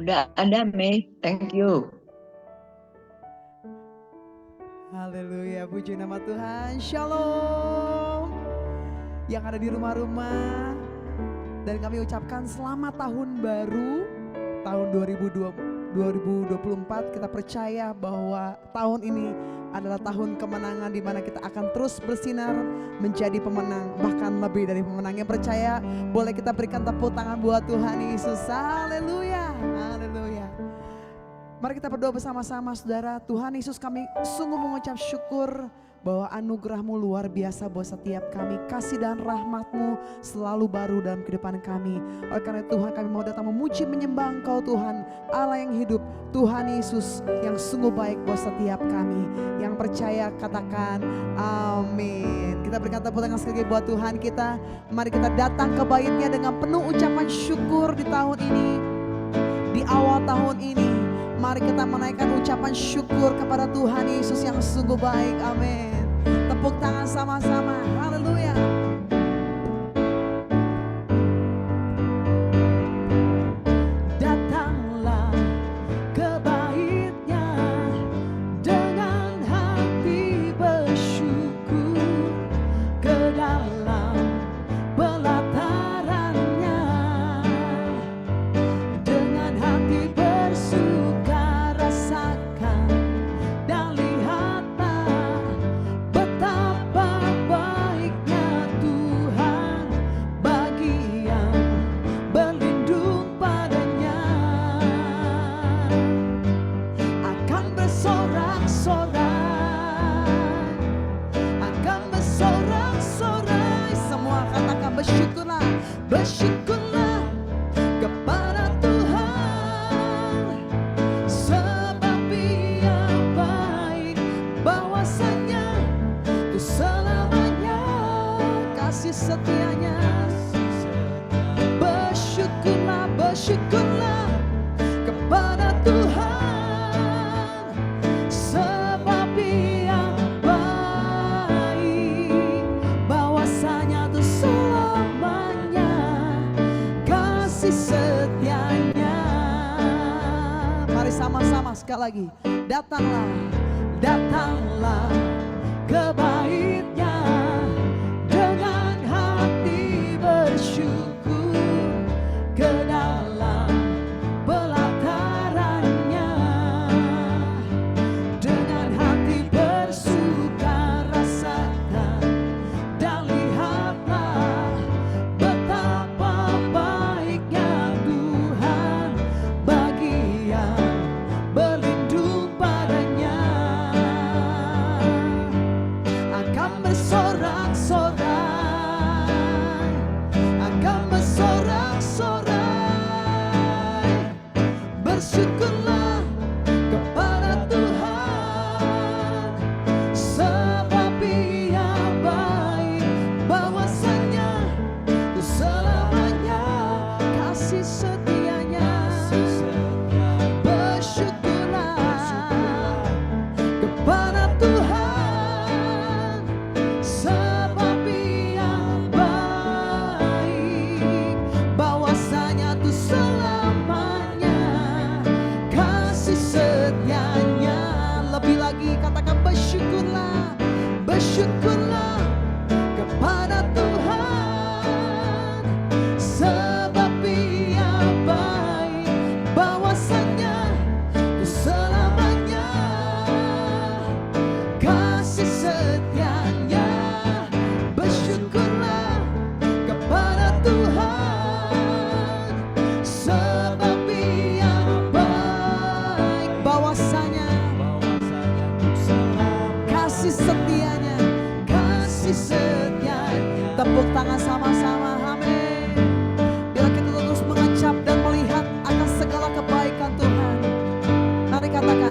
Udah ada, Mei. Thank you. Haleluya, puji nama Tuhan. Shalom. Yang ada di rumah-rumah, dan kami ucapkan selamat tahun baru, tahun 2024. Kita percaya bahwa tahun ini adalah tahun kemenangan, di mana kita akan terus bersinar menjadi pemenang, bahkan lebih dari pemenang. Yang percaya boleh kita berikan tepuk tangan buat Tuhan Yesus. Haleluya, haleluya. Mari kita berdoa bersama-sama saudara. Tuhan Yesus, kami sungguh mengucap syukur bahwa anugerah-Mu luar biasa buat setiap kami. Kasih dan rahmat-Mu selalu baru dalam kehidupan kami. Oleh karena Tuhan, kami mau datang memuji menyembah Engkau Tuhan Allah yang hidup, Tuhan Yesus yang sungguh baik buat setiap kami. Yang percaya katakan amin. Kita berikan tepuk tangan sekali buat Tuhan kita. Mari kita datang ke bait-Nya dengan penuh ucapan syukur di tahun ini, di awal tahun ini. Mari kita menaikkan ucapan syukur kepada Tuhan Yesus yang sungguh baik. Amin. Tepuk tangan sama-sama. Haleluya. Datanglah ke bait-Nya dengan hati bersyukur, ke dalam pelataran-Nya dengan hati bersyukur. Bersyukurlah, bersyukurlah kepada Tuhan, sebab Dia baik, bahwasanya itu selamanya kasih setia-Nya. Bersyukurlah, bersyukurlah kepada Tuhan, sebab Dia baik, bahwasanya itu setianya. Mari sama-sama sekali lagi. Datanglah, datanglah ke bait-Nya dengan hati bersyukur, ke dalam pelataran-Nya dengan hati bersuka rasakan, dan lihatlah betapa berlindung padanya. Akan bersorak-sorai, akan bersorak-sorai. Bersyukurlah kepada Tuhan, sebab Dia baik, bahwasanya itu selamanya kasih setia-Nya. Kepada Tuhan, sebab Dia baik, bahwasanya itu selamanya kasih setia-Nya. Lebih lagi katakan bersyukurlah, bersyukurlah kepada Tuhan, sebab Dia baik, bahwasanya itu selamanya kasih setia-Nya. Bersyukurlah kepada Tuhan, sebab Dia baik, bahwasanya kasih setia-Nya, kasih setia-Nya. Tepuk tangan sama-sama, amin. Bila kita terus mengecap dan melihat akan segala kebaikan Tuhan, mari katakan,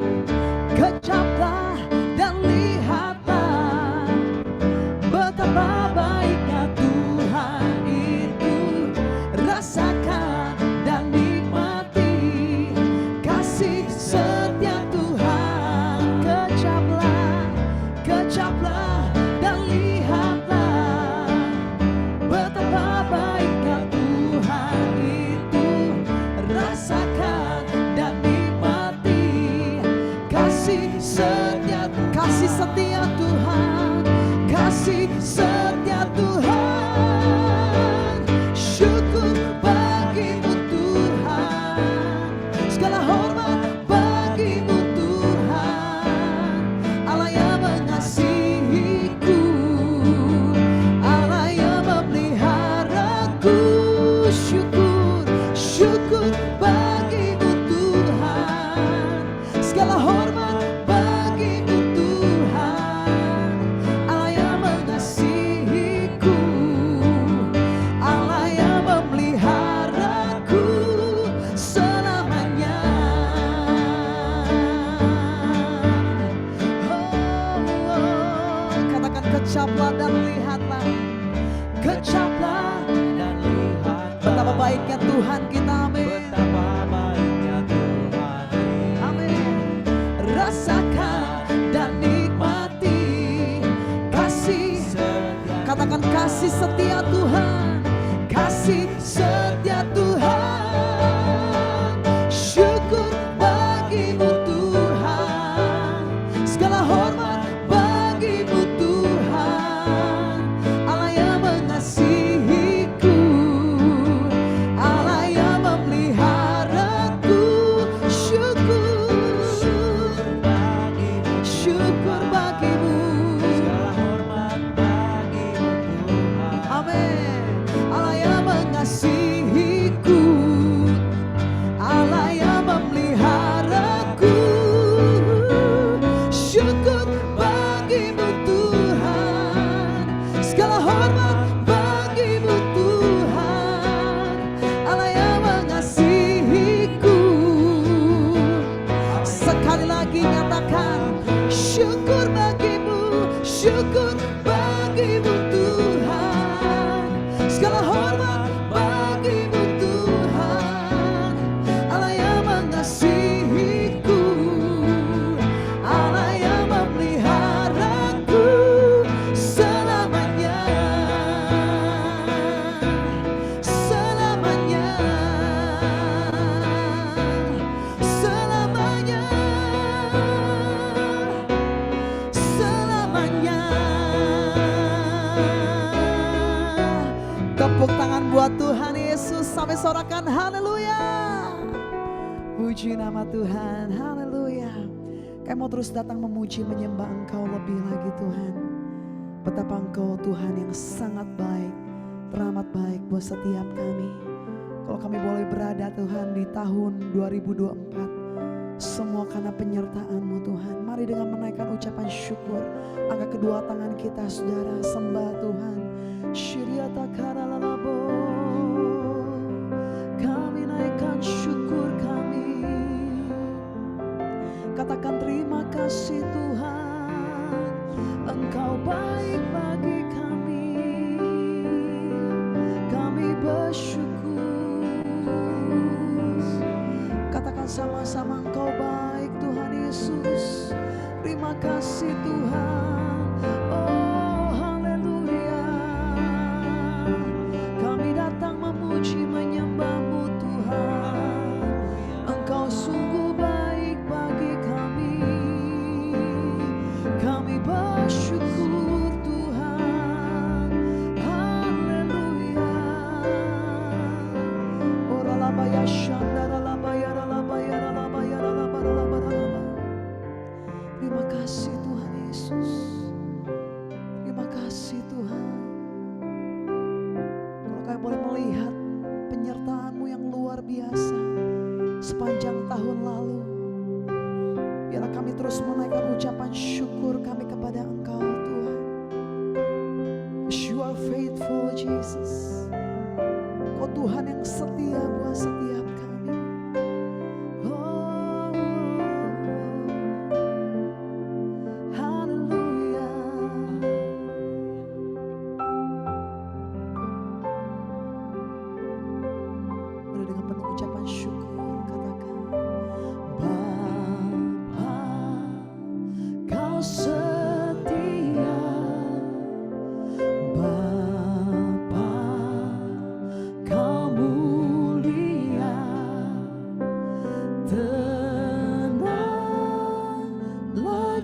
kecaplah dan lihatlah betapa baiknya Tuhan itu. Rasakan dan nikmati kasih setia Tuhan. Kecaplah, kecaplah dan lihatlah betapa baiknya Tuhan itu. Rasakan setia, kasih setia Tuhan, kasih setia Tuhan. Syukur bagimu Tuhan, segala hormat bagimu Tuhan. Allah yang mengasihiku, Allah yang memeliharaku. Syukur, syukur bagimu Tuhan, segala hormat bagimu Tuhan. Allah yang mengasihiku, Allah yang memeliharaku selamanya. Katakan kecaplah dan lihatlah, kecaplah dan lihat betapa baiknya Tuhan kita. Amin. betapa baiknya Tuhan. Amin. Rasakan dan nikmati kasih. Katakan kasih setia Tuhan, kasih setia Tuhan. Syukur bagimu Tuhan, segala hormat bagimu Tuhan. Allah yang mengasihiku, Allah yang memeliharaku. Syukur, syukur bagimu. Segala hormat bagimu Tuhan. Amin. Allah yang mengasihiku, Allah yang memeliharaku. Syukur bagimu Tuhan, segala hormat bagimu Tuhan. Allah yang mengasihiku. Sekali lagi nyatakan syukur bagimu, syukur bagimu Tuhan, segala hormat bagimu Tuhan. Allah yang mengasihiku, Allah yang memeliharaku selamanya, selamanya, selamanya, selamanya. Tepuk tangan buat Tuhan Yesus sampai sorakan haleluya. Puji nama Tuhan, haleluya. Kami mau terus datang memuji menyembah Engkau lebih lagi Tuhan. Betapa Engkau Tuhan yang sangat baik, teramat baik buat setiap kami. Kalau kami boleh berada Tuhan di tahun 2024, semua karena penyertaan-Mu Tuhan. Mari dengan menaikkan ucapan syukur, angkat kedua tangan kita saudara, sembah Tuhan. Syiriata karalalabo, kami naikkan syukur kami. Katakan terima kasih Tuhan, Engkau baik bagi kami. Kami bersyukur. Katakan sama-sama Engkau baik Tuhan Yesus. Terima kasih Tuhan. Oh haleluya. Kami datang memuji menyembah-Mu Tuhan. Engkau sungguh baik bagi kami. Kami bersyukur Tuhan. Haleluya. Ora labaya shandara labaya labaya labaya labaya. Terima kasih Tuhan Yesus. Terima kasih Tuhan. Kalau kami boleh melihat penyertaan-Mu yang luar biasa sepanjang tahun lalu, biarlah kami terus menaikkan ucapan syukur kami kepada Engkau Tuhan. You are faithful Jesus. Kau Tuhan yang setia buat setiap kami. Oh, haleluya. Boleh dengan penuh ucapan syukur katakan, Bapa, Kau setia. Bapa, Kau mulia.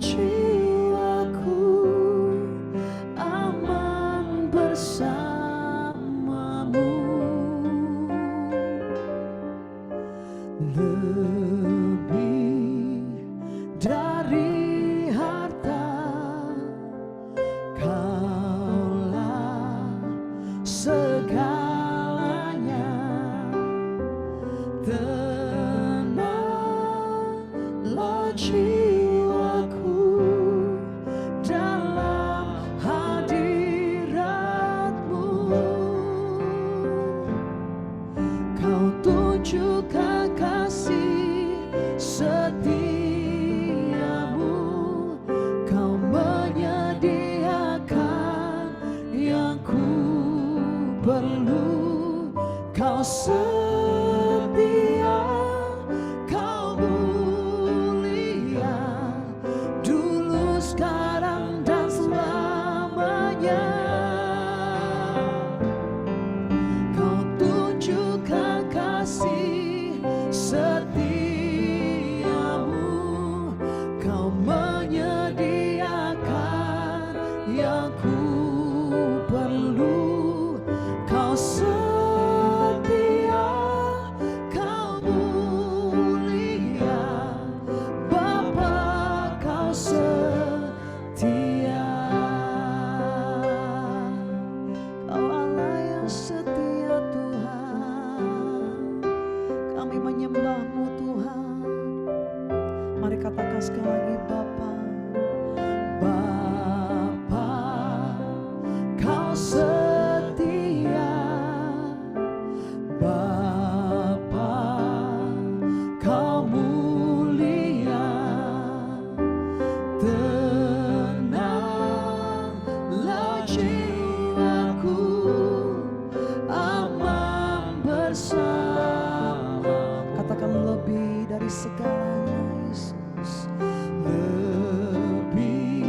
jiwaku aman bersamamu. Lebih dari harta, Kaulah segalanya. Tenanglah jiwaku dalam hadirat-Mu. Kau tunjukkan kasih setiamu, Kau menyediakan yang ku perlu. Kau setia, Kau mulia, dulu, sekarang, dan selamanya. Kau tunjukkan kasih setiamu, Kau menyediakan yang ku perlu. Kau setia, Kau mulia, Bapa, Kau setia. Kau Allah yang setia Tuhan, kami menyembah-Mu Tuhan. Mari katakan sekali lagi, Bapa. Bapa, Kau setia. Bapa, Kau mulia. Tenanglah jiwaku aman bersamamu. Katakan lebih dari segalanya, Yesus. Lebih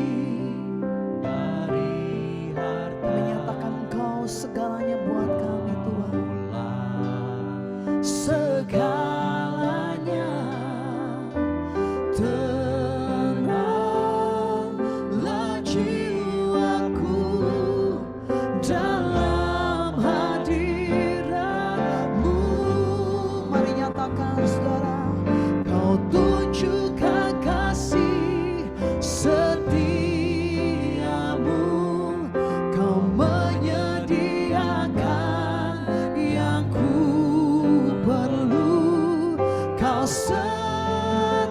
dari harta menyatakan Engkau segalanya buat kami, Tuhan. Segalanya. Tenanglah jiwaku dalam hadirat-Mu. Mari nyatakan, saudara. Kau tunjukkan kasih setiamu, Kau menyediakan yang ku perlu. Kau setia,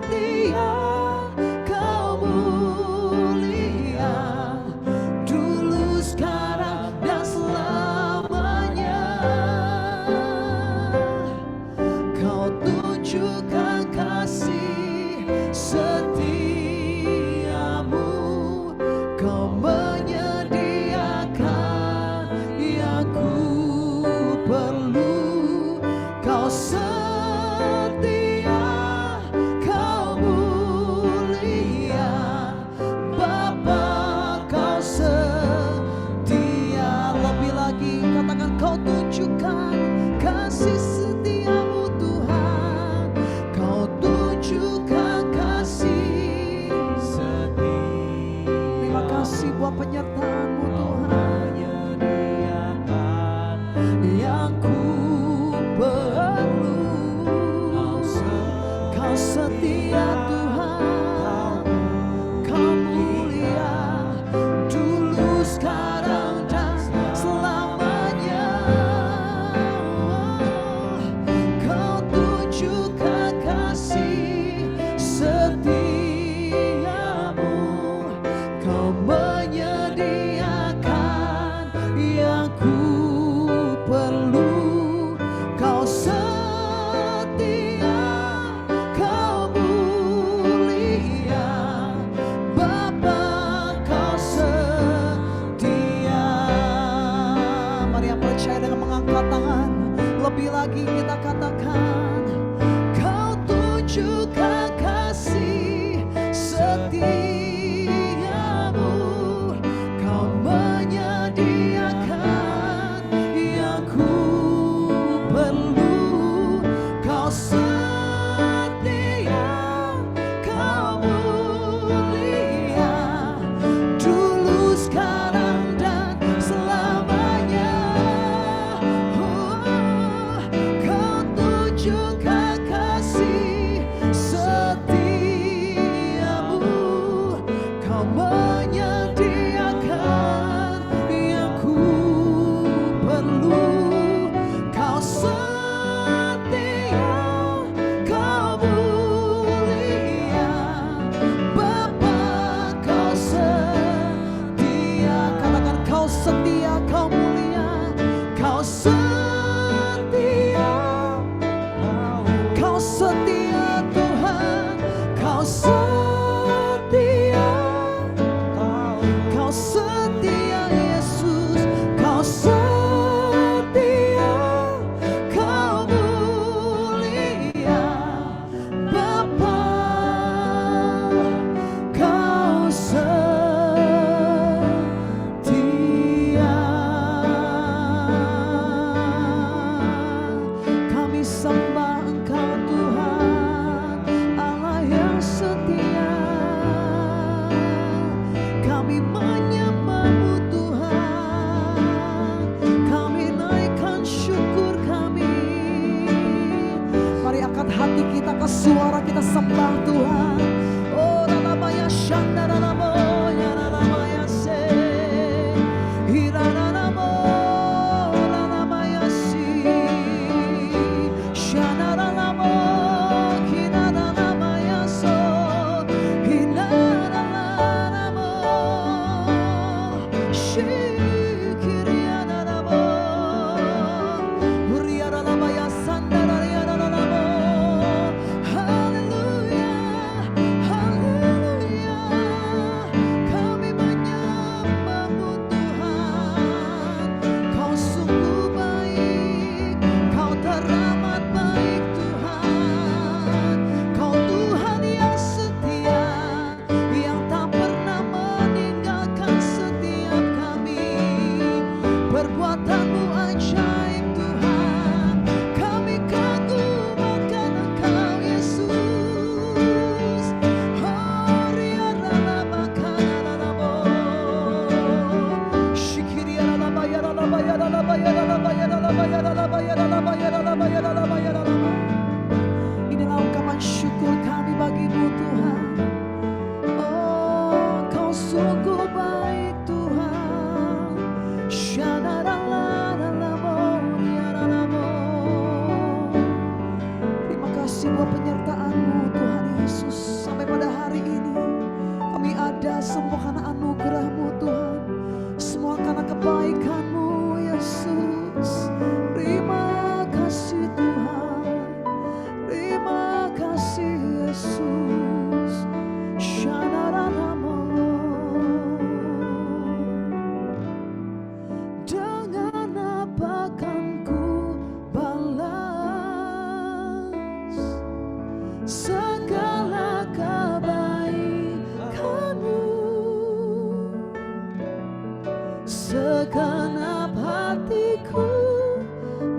Segenap hatiku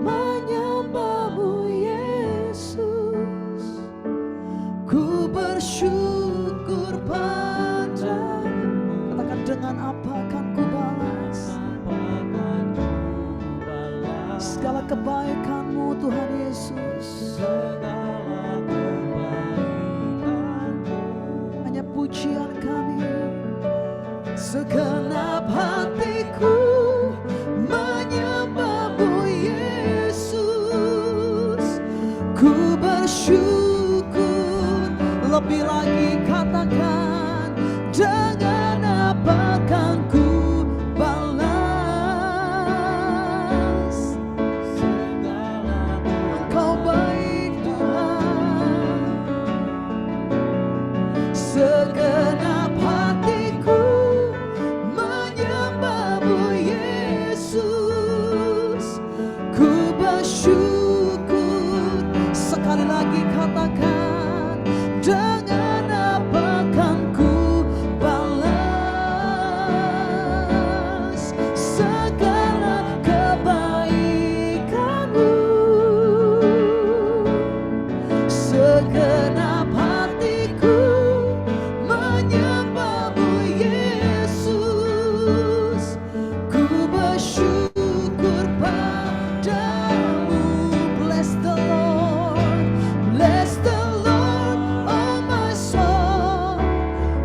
menyembah-Mu Yesus. Ku bersyukur padamu. Katakan, dengan apa akan ku balas segala kebaikan-Mu Tuhan Yesus. Hanya pujian kami. Segenap hatiku menyembah-Mu Yesus. Ku bersyukur, lebih lagi katakan, dengan apa akan ku balas Engkau baik Tuhan. Segenap hatiku menyembah-Mu Yesus. Ku bersyukur, sekali lagi katakan, dengan apa akan ku balas segala kebaikan-Mu. Segenap hatiku menyembah-Mu Yesus. Ku bersyukur padamu. Bless the Lord, bless the Lord, oh my soul,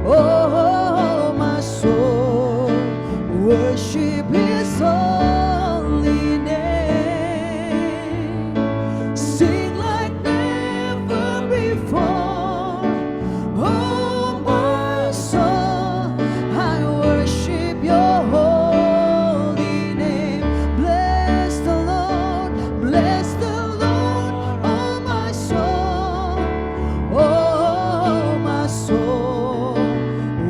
oh my soul, worship His holy name. Sing like never before, oh my soul, I worship Your holy name. Bless the Lord, oh my soul,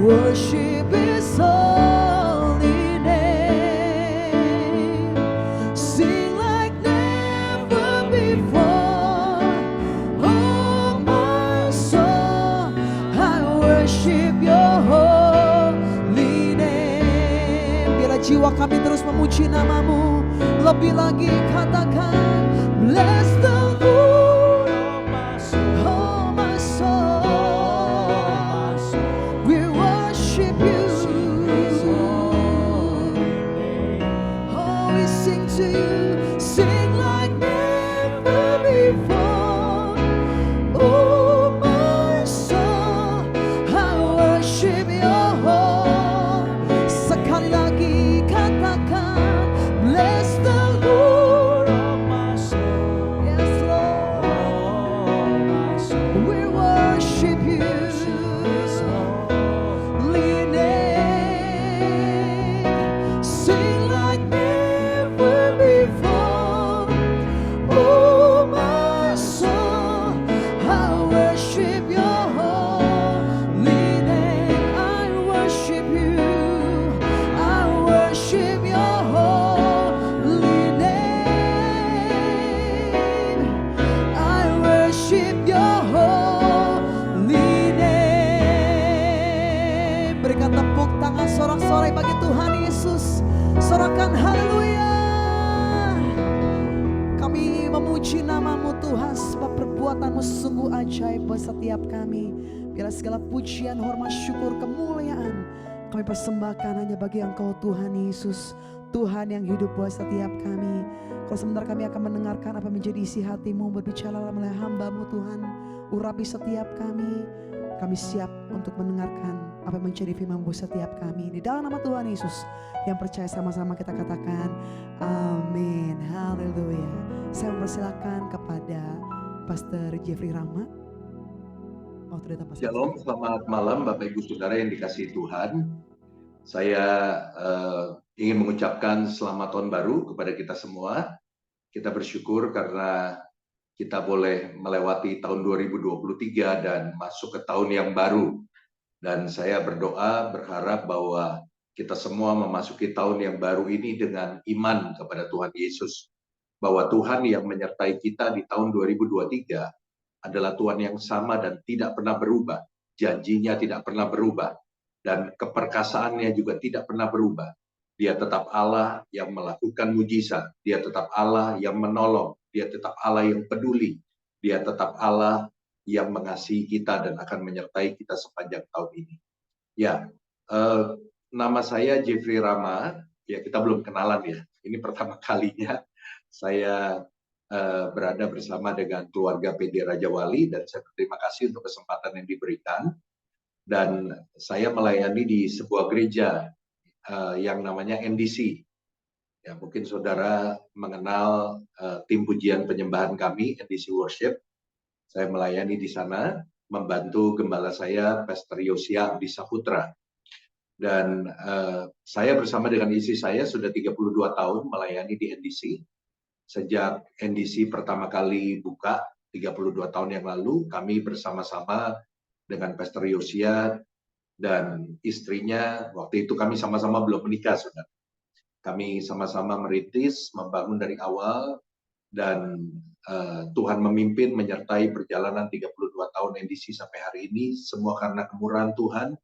worship His holy name. Sing like never before, oh my soul, I worship Your holy name. Biarlah jiwa kami terus memuji nama-Mu. Lebih lagi katakan, bless the Lord, oh my soul, we worship You. Oh, we sing to You, sing like never before. Oh my soul, I worship Your whole. Sekali lagi katakan, bless the Lord, oh my soul. Yes, Lord, we worship You. Lean in, sing like never before. Oh my soul, I worship Your holy name. I worship You, I worship Your holy name. I worship Your holy name. Berikan tepuk tangan sorak-sorai bagi Tuhan Yesus. Sorakan haleluya. Kami memuji nama-Mu Tuhan, sebab perbuatan-Mu sungguh ajaib buat setiap kami. Biarlah segala pujian, hormat, syukur, kemuliaan kami persembahkan hanya bagi Engkau Tuhan Yesus. Tuhan yang hidup buat setiap kami. Kalau sebentar kami akan mendengarkan apa menjadi isi hati-Mu, berbicara melalui hamba-Mu Tuhan. Urapi setiap kami. Kami siap untuk mendengarkan apa yang menjadi firman buat setiap kami. Di dalam nama Tuhan Yesus yang percaya, sama-sama kita katakan amin. Haleluya. Saya mempersilakan kepada Pastor Jeffrey Rama. Waktu datang Pastor. Shalom, selamat malam Bapak Ibu Saudara yang dikasihi Tuhan. Saya ingin mengucapkan selamat tahun baru kepada kita semua. Kita bersyukur karena kita boleh melewati tahun 2023 dan masuk ke tahun yang baru. Dan saya berdoa, berharap bahwa kita semua memasuki tahun yang baru ini dengan iman kepada Tuhan Yesus. Bahwa Tuhan yang menyertai kita di tahun 2023 adalah Tuhan yang sama dan tidak pernah berubah. Janjinya tidak pernah berubah. Dan keperkasaannya juga tidak pernah berubah. Dia tetap Allah yang melakukan mujizat. Dia tetap Allah yang menolong. Dia tetap Allah yang peduli. Dia tetap Allah yang mengasihi kita dan akan menyertai kita sepanjang tahun ini. Ya, nama saya Jeffrey Rama. Ya, kita belum kenalan ya. Ini pertama kalinya saya berada bersama dengan keluarga PD Raja Wali, dan saya berterima kasih untuk kesempatan yang diberikan. Dan saya melayani di sebuah gereja yang namanya NDC. Ya, mungkin saudara mengenal tim pujian penyembahan kami, NDC Worship. Saya melayani di sana, membantu gembala saya, Pastor Yosia Abdi Saputra. Dan saya bersama dengan istri saya sudah 32 tahun melayani di NDC. Sejak NDC pertama kali buka 32 tahun yang lalu, kami bersama-sama dengan Pastor Yosia dan istrinya, waktu itu kami sama-sama belum menikah, saudara. Kami sama-sama merintis, membangun dari awal, dan Tuhan memimpin menyertai perjalanan 32 tahun NDC sampai hari ini, semua karena kemurahan Tuhan,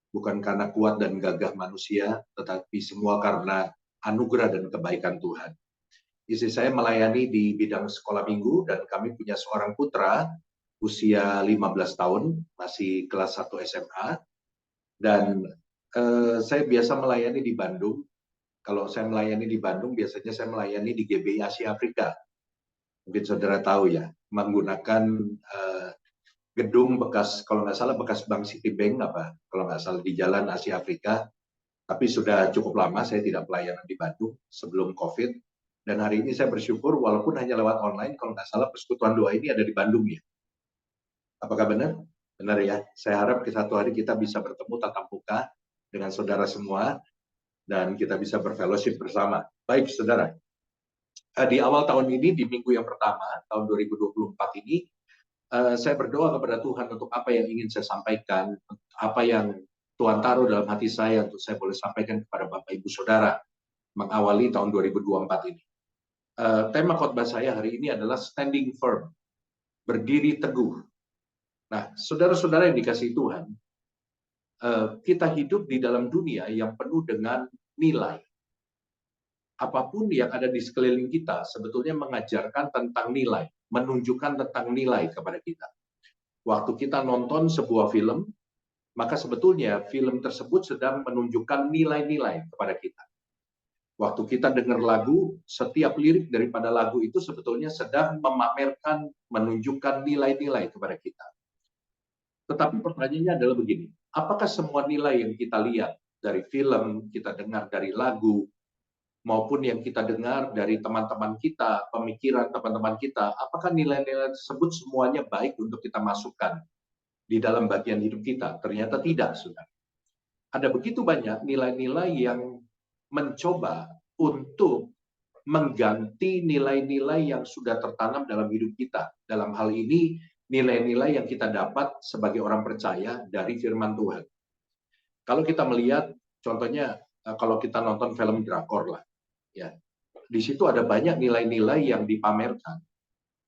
bukan karena kuat dan gagah manusia, tetapi semua karena anugerah dan kebaikan Tuhan. Istri saya melayani di bidang sekolah minggu, dan kami punya seorang putra usia 15 tahun, masih kelas 1 SMA. Dan saya biasa melayani di Bandung. Kalau saya melayani di Bandung, biasanya saya melayani di GBI Asia Afrika. Mungkin saudara tahu ya, menggunakan gedung bekas, kalau nggak salah bekas Bank Citibank, kalau nggak salah di Jalan Asia Afrika. Tapi sudah cukup lama saya tidak pelayanan di Bandung sebelum COVID. Dan hari ini saya bersyukur walaupun hanya lewat online, kalau nggak salah persekutuan doa ini ada di Bandung ya. Apakah benar? Benar ya. Saya harap satu hari kita bisa bertemu tatap muka dengan saudara semua dan kita bisa berfellowship bersama. Baik saudara, di awal tahun ini, di minggu yang pertama, tahun 2024 ini, saya berdoa kepada Tuhan untuk apa yang ingin saya sampaikan, apa yang Tuhan taruh dalam hati saya untuk saya boleh sampaikan kepada Bapak Ibu Saudara mengawali tahun 2024 ini. Tema khotbah saya hari ini adalah standing firm, berdiri teguh. Nah, saudara-saudara yang dikasihi Tuhan, kita hidup di dalam dunia yang penuh dengan nilai. Apapun yang ada di sekeliling kita sebetulnya mengajarkan tentang nilai, menunjukkan tentang nilai kepada kita. Waktu kita nonton sebuah film, maka sebetulnya film tersebut sedang menunjukkan nilai-nilai kepada kita. Waktu kita dengar lagu, setiap lirik daripada lagu itu sebetulnya sedang memamerkan, menunjukkan nilai-nilai kepada kita. Tetapi pertanyaannya adalah begini, apakah semua nilai yang kita lihat dari film, kita dengar dari lagu, maupun yang kita dengar dari teman-teman kita, pemikiran teman-teman kita, apakah nilai-nilai tersebut semuanya baik untuk kita masukkan di dalam bagian hidup kita? Ternyata tidak, saudara. Ada begitu banyak nilai-nilai yang mencoba untuk mengganti nilai-nilai yang sudah tertanam dalam hidup kita. Dalam hal ini, nilai-nilai yang kita dapat sebagai orang percaya dari firman Tuhan. Kalau kita melihat, contohnya, kalau kita nonton film drakor lah, ya, di situ ada banyak nilai-nilai yang dipamerkan.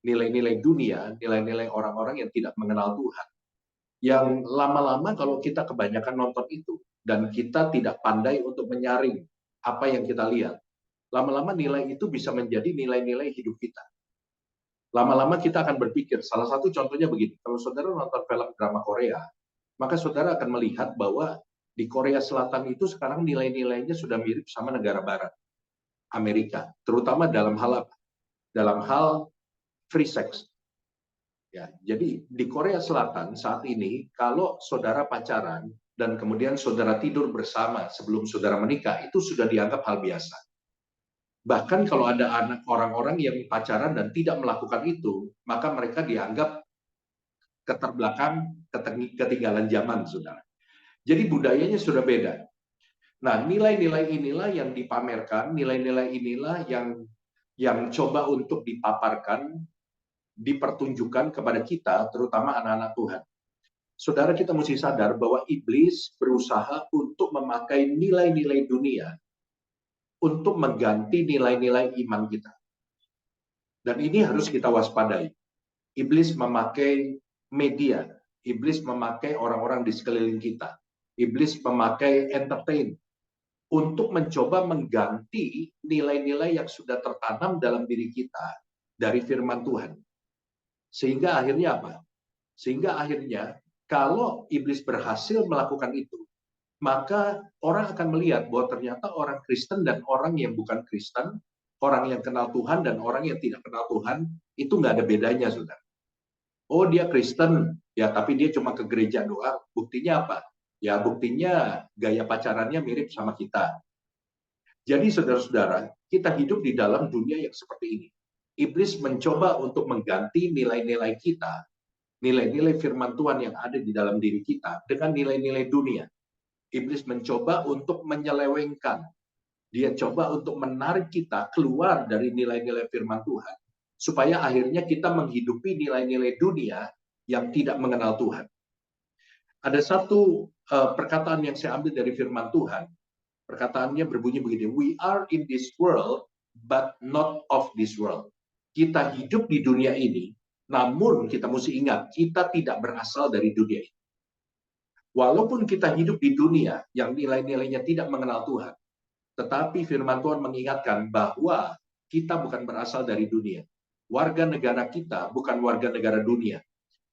Nilai-nilai dunia, nilai-nilai orang-orang yang tidak mengenal Tuhan. Yang lama-lama kalau kita kebanyakan nonton itu, dan kita tidak pandai untuk menyaring apa yang kita lihat, lama-lama nilai itu bisa menjadi nilai-nilai hidup kita. Lama-lama kita akan berpikir, salah satu contohnya begini, kalau saudara nonton film drama Korea, maka saudara akan melihat bahwa di Korea Selatan itu sekarang nilai-nilainya sudah mirip sama negara Barat, Amerika, terutama dalam hal apa? Dalam hal free sex. Ya, jadi di Korea Selatan saat ini, kalau saudara pacaran dan kemudian saudara tidur bersama sebelum saudara menikah, itu sudah dianggap hal biasa. Bahkan kalau ada anak orang-orang yang pacaran dan tidak melakukan itu, maka mereka dianggap keterbelakang, ketinggalan zaman, saudara. Jadi budayanya sudah beda. Nah, nilai-nilai inilah yang dipamerkan, nilai-nilai inilah yang coba untuk dipaparkan, dipertunjukkan kepada kita, terutama anak-anak Tuhan. Saudara, kita mesti sadar bahwa iblis berusaha untuk memakai nilai-nilai dunia untuk mengganti nilai-nilai iman kita. Dan ini harus kita waspadai. Iblis memakai media, iblis memakai orang-orang di sekeliling kita, iblis memakai entertain, untuk mencoba mengganti nilai-nilai yang sudah tertanam dalam diri kita dari firman Tuhan. Sehingga akhirnya apa? Sehingga akhirnya kalau iblis berhasil melakukan itu, maka orang akan melihat bahwa ternyata orang Kristen dan orang yang bukan Kristen, orang yang kenal Tuhan dan orang yang tidak kenal Tuhan, itu nggak ada bedanya, saudara. Oh, dia Kristen, ya tapi dia cuma ke gereja doang. Buktinya apa? Ya buktinya gaya pacarannya mirip sama kita. Jadi saudara-saudara, kita hidup di dalam dunia yang seperti ini. Iblis mencoba untuk mengganti nilai-nilai kita, nilai-nilai firman Tuhan yang ada di dalam diri kita dengan nilai-nilai dunia. Iblis mencoba untuk menyelewengkan. Dia coba untuk menarik kita keluar dari nilai-nilai firman Tuhan. Supaya akhirnya kita menghidupi nilai-nilai dunia yang tidak mengenal Tuhan. Ada satu perkataan yang saya ambil dari firman Tuhan. Perkataannya berbunyi begini, we are in this world, but not of this world. Kita hidup di dunia ini, namun kita mesti ingat, kita tidak berasal dari dunia ini. Walaupun kita hidup di dunia yang nilai-nilainya tidak mengenal Tuhan, tetapi firman Tuhan mengingatkan bahwa kita bukan berasal dari dunia. Warga negara kita bukan warga negara dunia.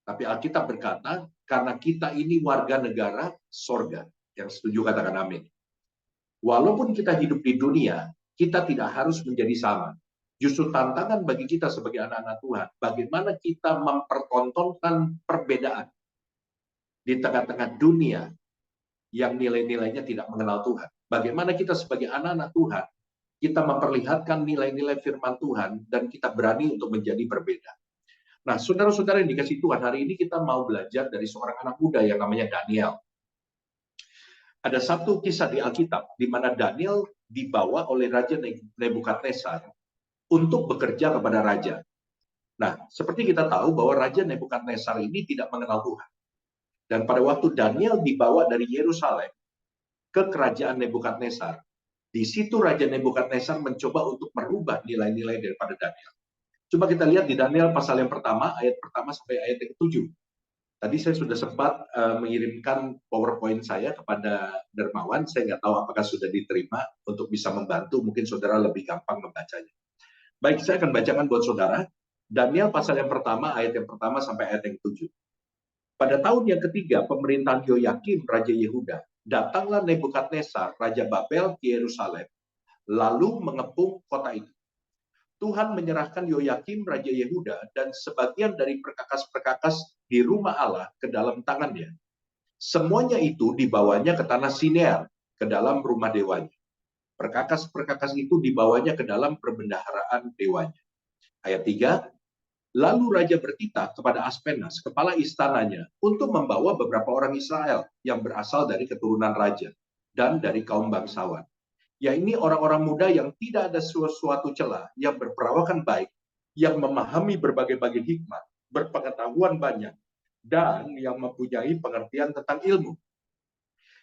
Tapi Alkitab berkata, karena kita ini warga negara sorga. Yang setuju katakan amin. Walaupun kita hidup di dunia, kita tidak harus menjadi sama. Justru tantangan bagi kita sebagai anak-anak Tuhan, bagaimana kita mempertontonkan perbedaan di tengah-tengah dunia yang nilai-nilainya tidak mengenal Tuhan. Bagaimana kita sebagai anak-anak Tuhan, kita memperlihatkan nilai-nilai firman Tuhan dan kita berani untuk menjadi berbeda. Nah, saudara-saudara yang dikasih Tuhan, hari ini kita mau belajar dari seorang anak muda yang namanya Daniel. Ada satu kisah di Alkitab di mana Daniel dibawa oleh Raja Nebukadnezar untuk bekerja kepada raja. Nah, seperti kita tahu bahwa Raja Nebukadnezar ini tidak mengenal Tuhan. Dan pada waktu Daniel dibawa dari Yerusalem ke kerajaan Nebukadnezar, di situ Raja Nebukadnezar mencoba untuk merubah nilai-nilai daripada Daniel. Coba kita lihat di Daniel pasal yang pertama, ayat pertama sampai ayat yang ke-7. Tadi saya sudah sempat mengirimkan PowerPoint saya kepada Dermawan. Saya nggak tahu apakah sudah diterima untuk bisa membantu. Mungkin saudara lebih gampang membacanya. Baik, saya akan bacakan buat saudara. Daniel pasal yang pertama, ayat yang pertama sampai ayat yang ke-7. Pada tahun yang ketiga pemerintahan Yoyakim, Raja Yehuda, datanglah Nebukadnezar, Raja Babel ke Yerusalem, lalu mengepung kota itu. Tuhan menyerahkan Yoyakim, Raja Yehuda, dan sebagian dari perkakas-perkakas di rumah Allah ke dalam tangannya. Semuanya itu dibawanya ke tanah Sinear, ke dalam rumah dewanya. Perkakas-perkakas itu dibawanya ke dalam perbendaharaan dewanya. Ayat 3, lalu Raja bertitah kepada Aspenas, kepala istananya, untuk membawa beberapa orang Israel yang berasal dari keturunan raja dan dari kaum bangsawan. Ya ini orang-orang muda yang tidak ada suatu celah, yang berperawakan baik, yang memahami berbagai-bagai hikmat, berpengetahuan banyak, dan yang mempunyai pengertian tentang ilmu.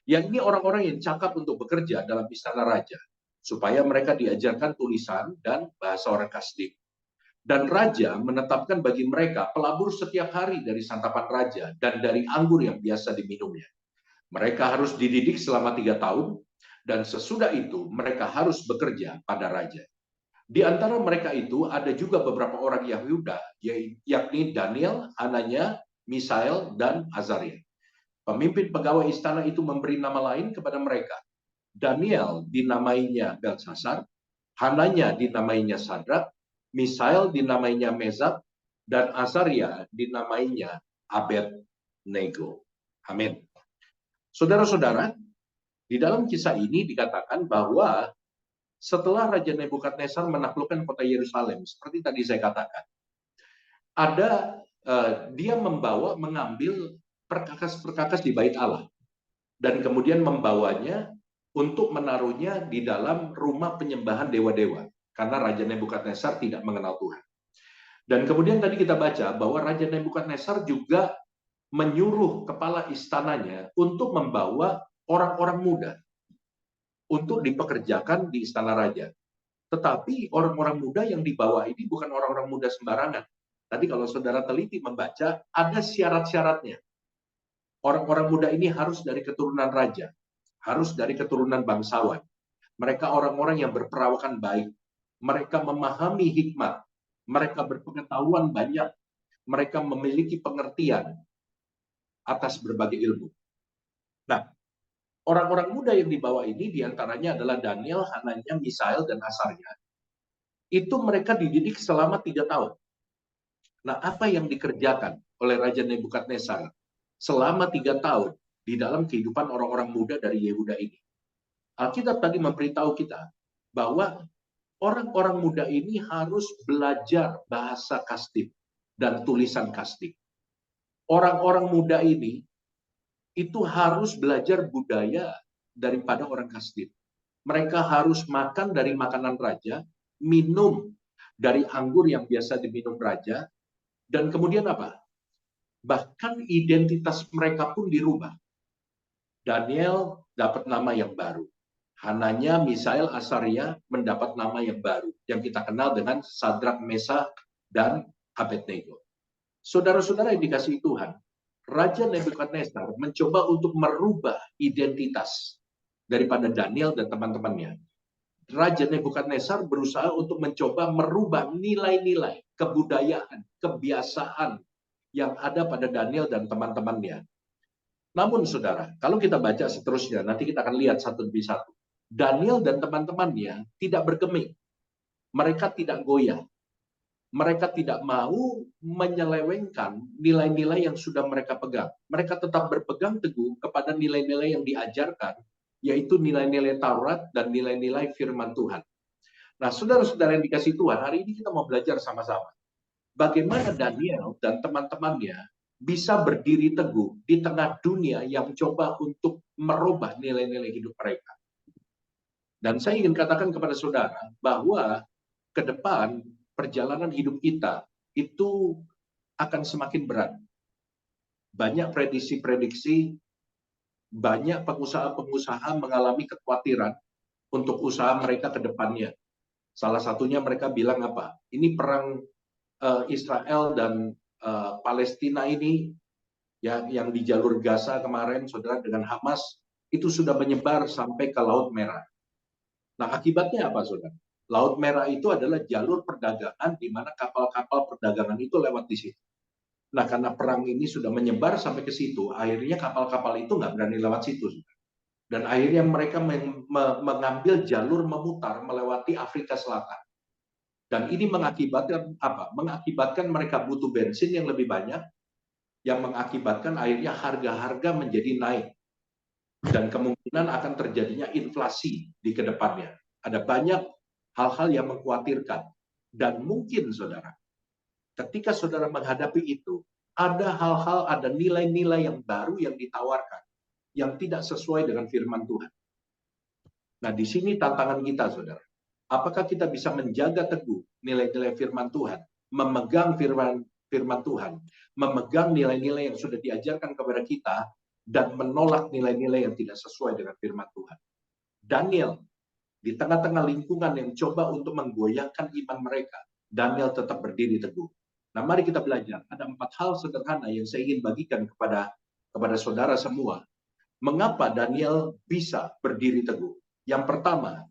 Ya ini orang-orang yang cakap untuk bekerja dalam istana raja, supaya mereka diajarkan tulisan dan bahasa orang Kasdim. Dan raja menetapkan bagi mereka pelabur setiap hari dari santapan raja dan dari anggur yang biasa diminumnya. Mereka harus dididik selama 3 tahun, dan sesudah itu mereka harus bekerja pada raja. Di antara mereka itu ada juga beberapa orang Yahuda, yakni Daniel, Hananya, Misael, dan Azaria. Pemimpin pegawai istana itu memberi nama lain kepada mereka. Daniel dinamainya Belshazzar, Hananya dinamainya Sadrak, Misael dinamainya Mezak, dan Azaria dinamainya Abednego. Amin. Saudara-saudara, di dalam kisah ini dikatakan bahwa setelah Raja Nebukadnezar menaklukkan kota Yerusalem, seperti tadi saya katakan, dia mengambil perkakas-perkakas di bait Allah, dan kemudian membawanya untuk menaruhnya di dalam rumah penyembahan dewa-dewa, karena Raja Nebukadnezar tidak mengenal Tuhan. Dan kemudian tadi kita baca bahwa Raja Nebukadnezar juga menyuruh kepala istananya untuk membawa orang-orang muda untuk dipekerjakan di istana raja. Tetapi orang-orang muda yang dibawa ini bukan orang-orang muda sembarangan. Tadi kalau saudara teliti membaca, ada syarat-syaratnya. Orang-orang muda ini harus dari keturunan raja, harus dari keturunan bangsawan, Mereka orang-orang yang berperawakan baik. Mereka memahami hikmat. Mereka berpengetahuan banyak. Mereka memiliki pengertian atas berbagai ilmu. Nah, orang-orang muda yang dibawa ini diantaranya adalah Daniel, Hananya, Misael, dan Asaria. Itu mereka dididik selama 3 tahun. Nah, apa yang dikerjakan oleh Raja Nebukadnezar selama 3 tahun di dalam kehidupan orang-orang muda dari Yehuda ini? Alkitab tadi memberitahu kita bahwa orang-orang muda ini harus belajar bahasa Kasdim dan tulisan Kasdim. Orang-orang muda ini itu harus belajar budaya daripada orang Kasdim. Mereka harus makan dari makanan raja, minum dari anggur yang biasa diminum raja, dan kemudian apa? Bahkan identitas mereka pun dirubah. Daniel dapat nama yang baru. Hananya, Misael, Asaria mendapat nama yang baru, yang kita kenal dengan Sadrak, Mesak, dan Abednego. Saudara-saudara yang dikasihi Tuhan, Raja Nebukadnezar mencoba untuk merubah identitas daripada Daniel dan teman-temannya. Raja Nebukadnezar berusaha untuk mencoba merubah nilai-nilai, kebudayaan, kebiasaan yang ada pada Daniel dan teman-temannya. Namun saudara, kalau kita baca seterusnya, nanti kita akan lihat satu demi satu. Daniel dan teman-temannya tidak bergeming. Mereka tidak goyah. Mereka tidak mau menyelewengkan nilai-nilai yang sudah mereka pegang. Mereka tetap berpegang teguh kepada nilai-nilai yang diajarkan, yaitu nilai-nilai Taurat dan nilai-nilai firman Tuhan. Nah, saudara-saudara yang dikasihi Tuhan, hari ini kita mau belajar sama-sama. Bagaimana Daniel dan teman-temannya bisa berdiri teguh di tengah dunia yang coba untuk merubah nilai-nilai hidup mereka. Dan saya ingin katakan kepada saudara bahwa ke depan perjalanan hidup kita itu akan semakin berat. Banyak prediksi-prediksi, banyak pengusaha-pengusaha mengalami kekhawatiran untuk usaha mereka ke depannya. Salah satunya mereka bilang apa? Ini perang Israel dan Palestina ini yang di jalur Gaza kemarin, saudara, dengan Hamas, itu sudah menyebar sampai ke Laut Merah. Nah, akibatnya apa, saudara? Laut Merah itu adalah jalur perdagangan di mana kapal-kapal perdagangan itu lewat di situ. Nah, karena perang ini sudah menyebar sampai ke situ, akhirnya kapal-kapal itu nggak berani lewat situ. Dan akhirnya mereka mengambil jalur memutar melewati Afrika Selatan. Dan ini mengakibatkan apa? Mengakibatkan mereka butuh bensin yang lebih banyak, yang mengakibatkan akhirnya harga-harga menjadi naik. Dan kemungkinan akan terjadinya inflasi di kedepannya. Ada banyak hal-hal yang mengkhawatirkan. Dan mungkin, saudara, ketika saudara menghadapi itu, ada hal-hal, ada nilai-nilai yang baru yang ditawarkan, yang tidak sesuai dengan firman Tuhan. Nah, di sini tantangan kita, saudara. Apakah kita bisa menjaga teguh nilai-nilai firman Tuhan, memegang firman Tuhan, memegang nilai-nilai yang sudah diajarkan kepada kita, dan menolak nilai-nilai yang tidak sesuai dengan firman Tuhan. Daniel, di tengah-tengah lingkungan yang coba untuk menggoyahkan iman mereka, Daniel tetap berdiri teguh. Nah, mari kita belajar. Ada 4 hal sederhana yang saya ingin bagikan kepada saudara semua. Mengapa Daniel bisa berdiri teguh? Yang pertama,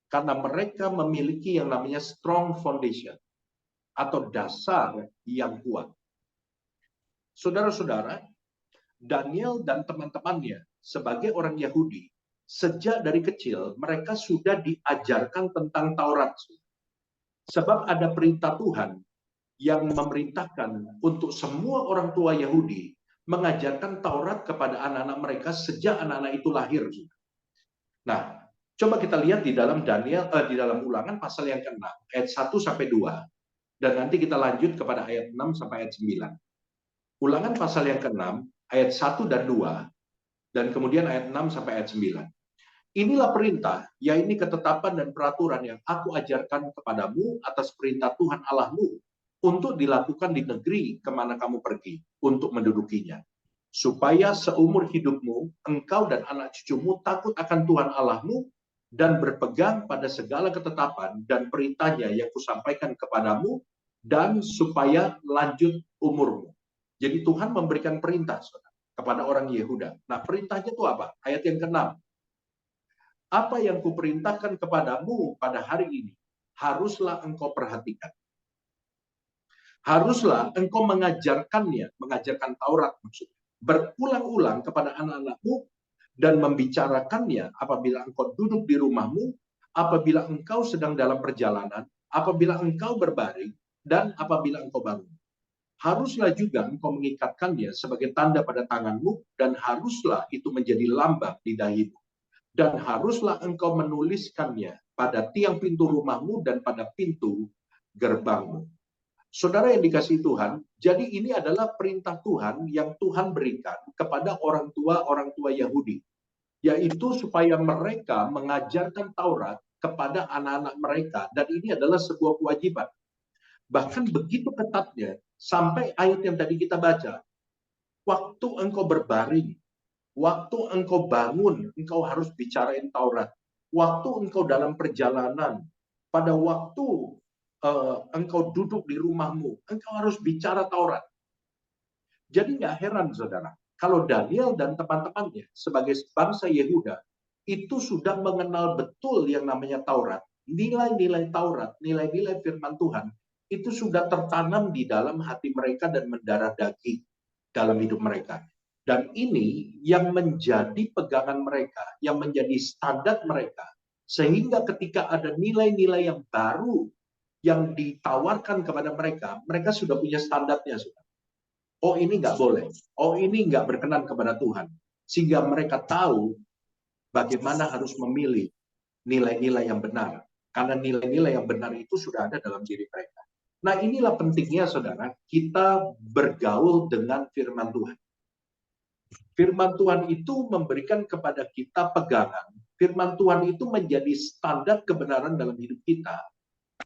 karena mereka memiliki yang namanya strong foundation atau dasar yang kuat. Saudara-saudara, Daniel dan teman-temannya sebagai orang Yahudi, sejak dari kecil mereka sudah diajarkan tentang Taurat. Sebab ada perintah Tuhan yang memerintahkan untuk semua orang tua Yahudi mengajarkan Taurat kepada anak-anak mereka sejak anak-anak itu lahir. Nah, coba kita lihat di dalam di dalam Ulangan pasal yang ke-6 ayat 1 sampai 2 dan nanti kita lanjut kepada ayat 6 sampai ayat 9. Ulangan pasal yang ke-6 ayat 1 dan 2 dan kemudian ayat 6 sampai ayat 9. Inilah perintah, yaitu ketetapan dan peraturan yang aku ajarkan kepadamu atas perintah Tuhan Allahmu untuk dilakukan di negeri kemana kamu pergi untuk mendudukinya. Supaya seumur hidupmu, engkau dan anak cucumu takut akan Tuhan Allahmu dan berpegang pada segala ketetapan dan perintahnya yang kusampaikan kepadamu dan supaya lanjut umurmu. Jadi Tuhan memberikan perintah, saudara, kepada orang Yehuda. Nah, perintahnya itu apa? Ayat yang ke-6. Apa yang kuperintahkan kepadamu pada hari ini, haruslah engkau perhatikan. Haruslah engkau mengajarkannya, mengajarkan Taurat maksudnya, berulang-ulang kepada anak-anakmu dan membicarakannya apabila engkau duduk di rumahmu, apabila engkau sedang dalam perjalanan, apabila engkau berbaring, dan apabila engkau bangun. Haruslah juga engkau mengikatkannya sebagai tanda pada tanganmu, dan haruslah itu menjadi lambang di dahimu. Dan haruslah engkau menuliskannya pada tiang pintu rumahmu dan pada pintu gerbangmu. Saudara yang dikasihi Tuhan, jadi ini adalah perintah Tuhan yang Tuhan berikan kepada orang tua Yahudi, yaitu supaya mereka mengajarkan Taurat kepada anak-anak mereka, dan ini adalah sebuah kewajiban. Bahkan begitu ketatnya, sampai ayat yang tadi kita baca, waktu engkau berbaring, waktu engkau bangun, engkau harus bicarain Taurat. Waktu engkau dalam perjalanan, pada waktu engkau duduk di rumahmu, engkau harus bicara Taurat. Jadi nggak heran, saudara, kalau Daniel dan teman-temannya sebagai bangsa Yehuda itu sudah mengenal betul yang namanya Taurat, nilai-nilai Taurat, nilai-nilai firman Tuhan, itu sudah tertanam di dalam hati mereka dan mendarah daging dalam hidup mereka. Dan ini yang menjadi pegangan mereka, yang menjadi standar mereka. Sehingga ketika ada nilai-nilai yang baru yang ditawarkan kepada mereka, mereka sudah punya standarnya. Oh ini nggak boleh, oh ini nggak berkenan kepada Tuhan. Sehingga mereka tahu bagaimana harus memilih nilai-nilai yang benar. Karena nilai-nilai yang benar itu sudah ada dalam diri mereka. Nah inilah pentingnya saudara, kita bergaul dengan firman Tuhan. Firman Tuhan itu memberikan kepada kita pegangan. Firman Tuhan itu menjadi standar kebenaran dalam hidup kita.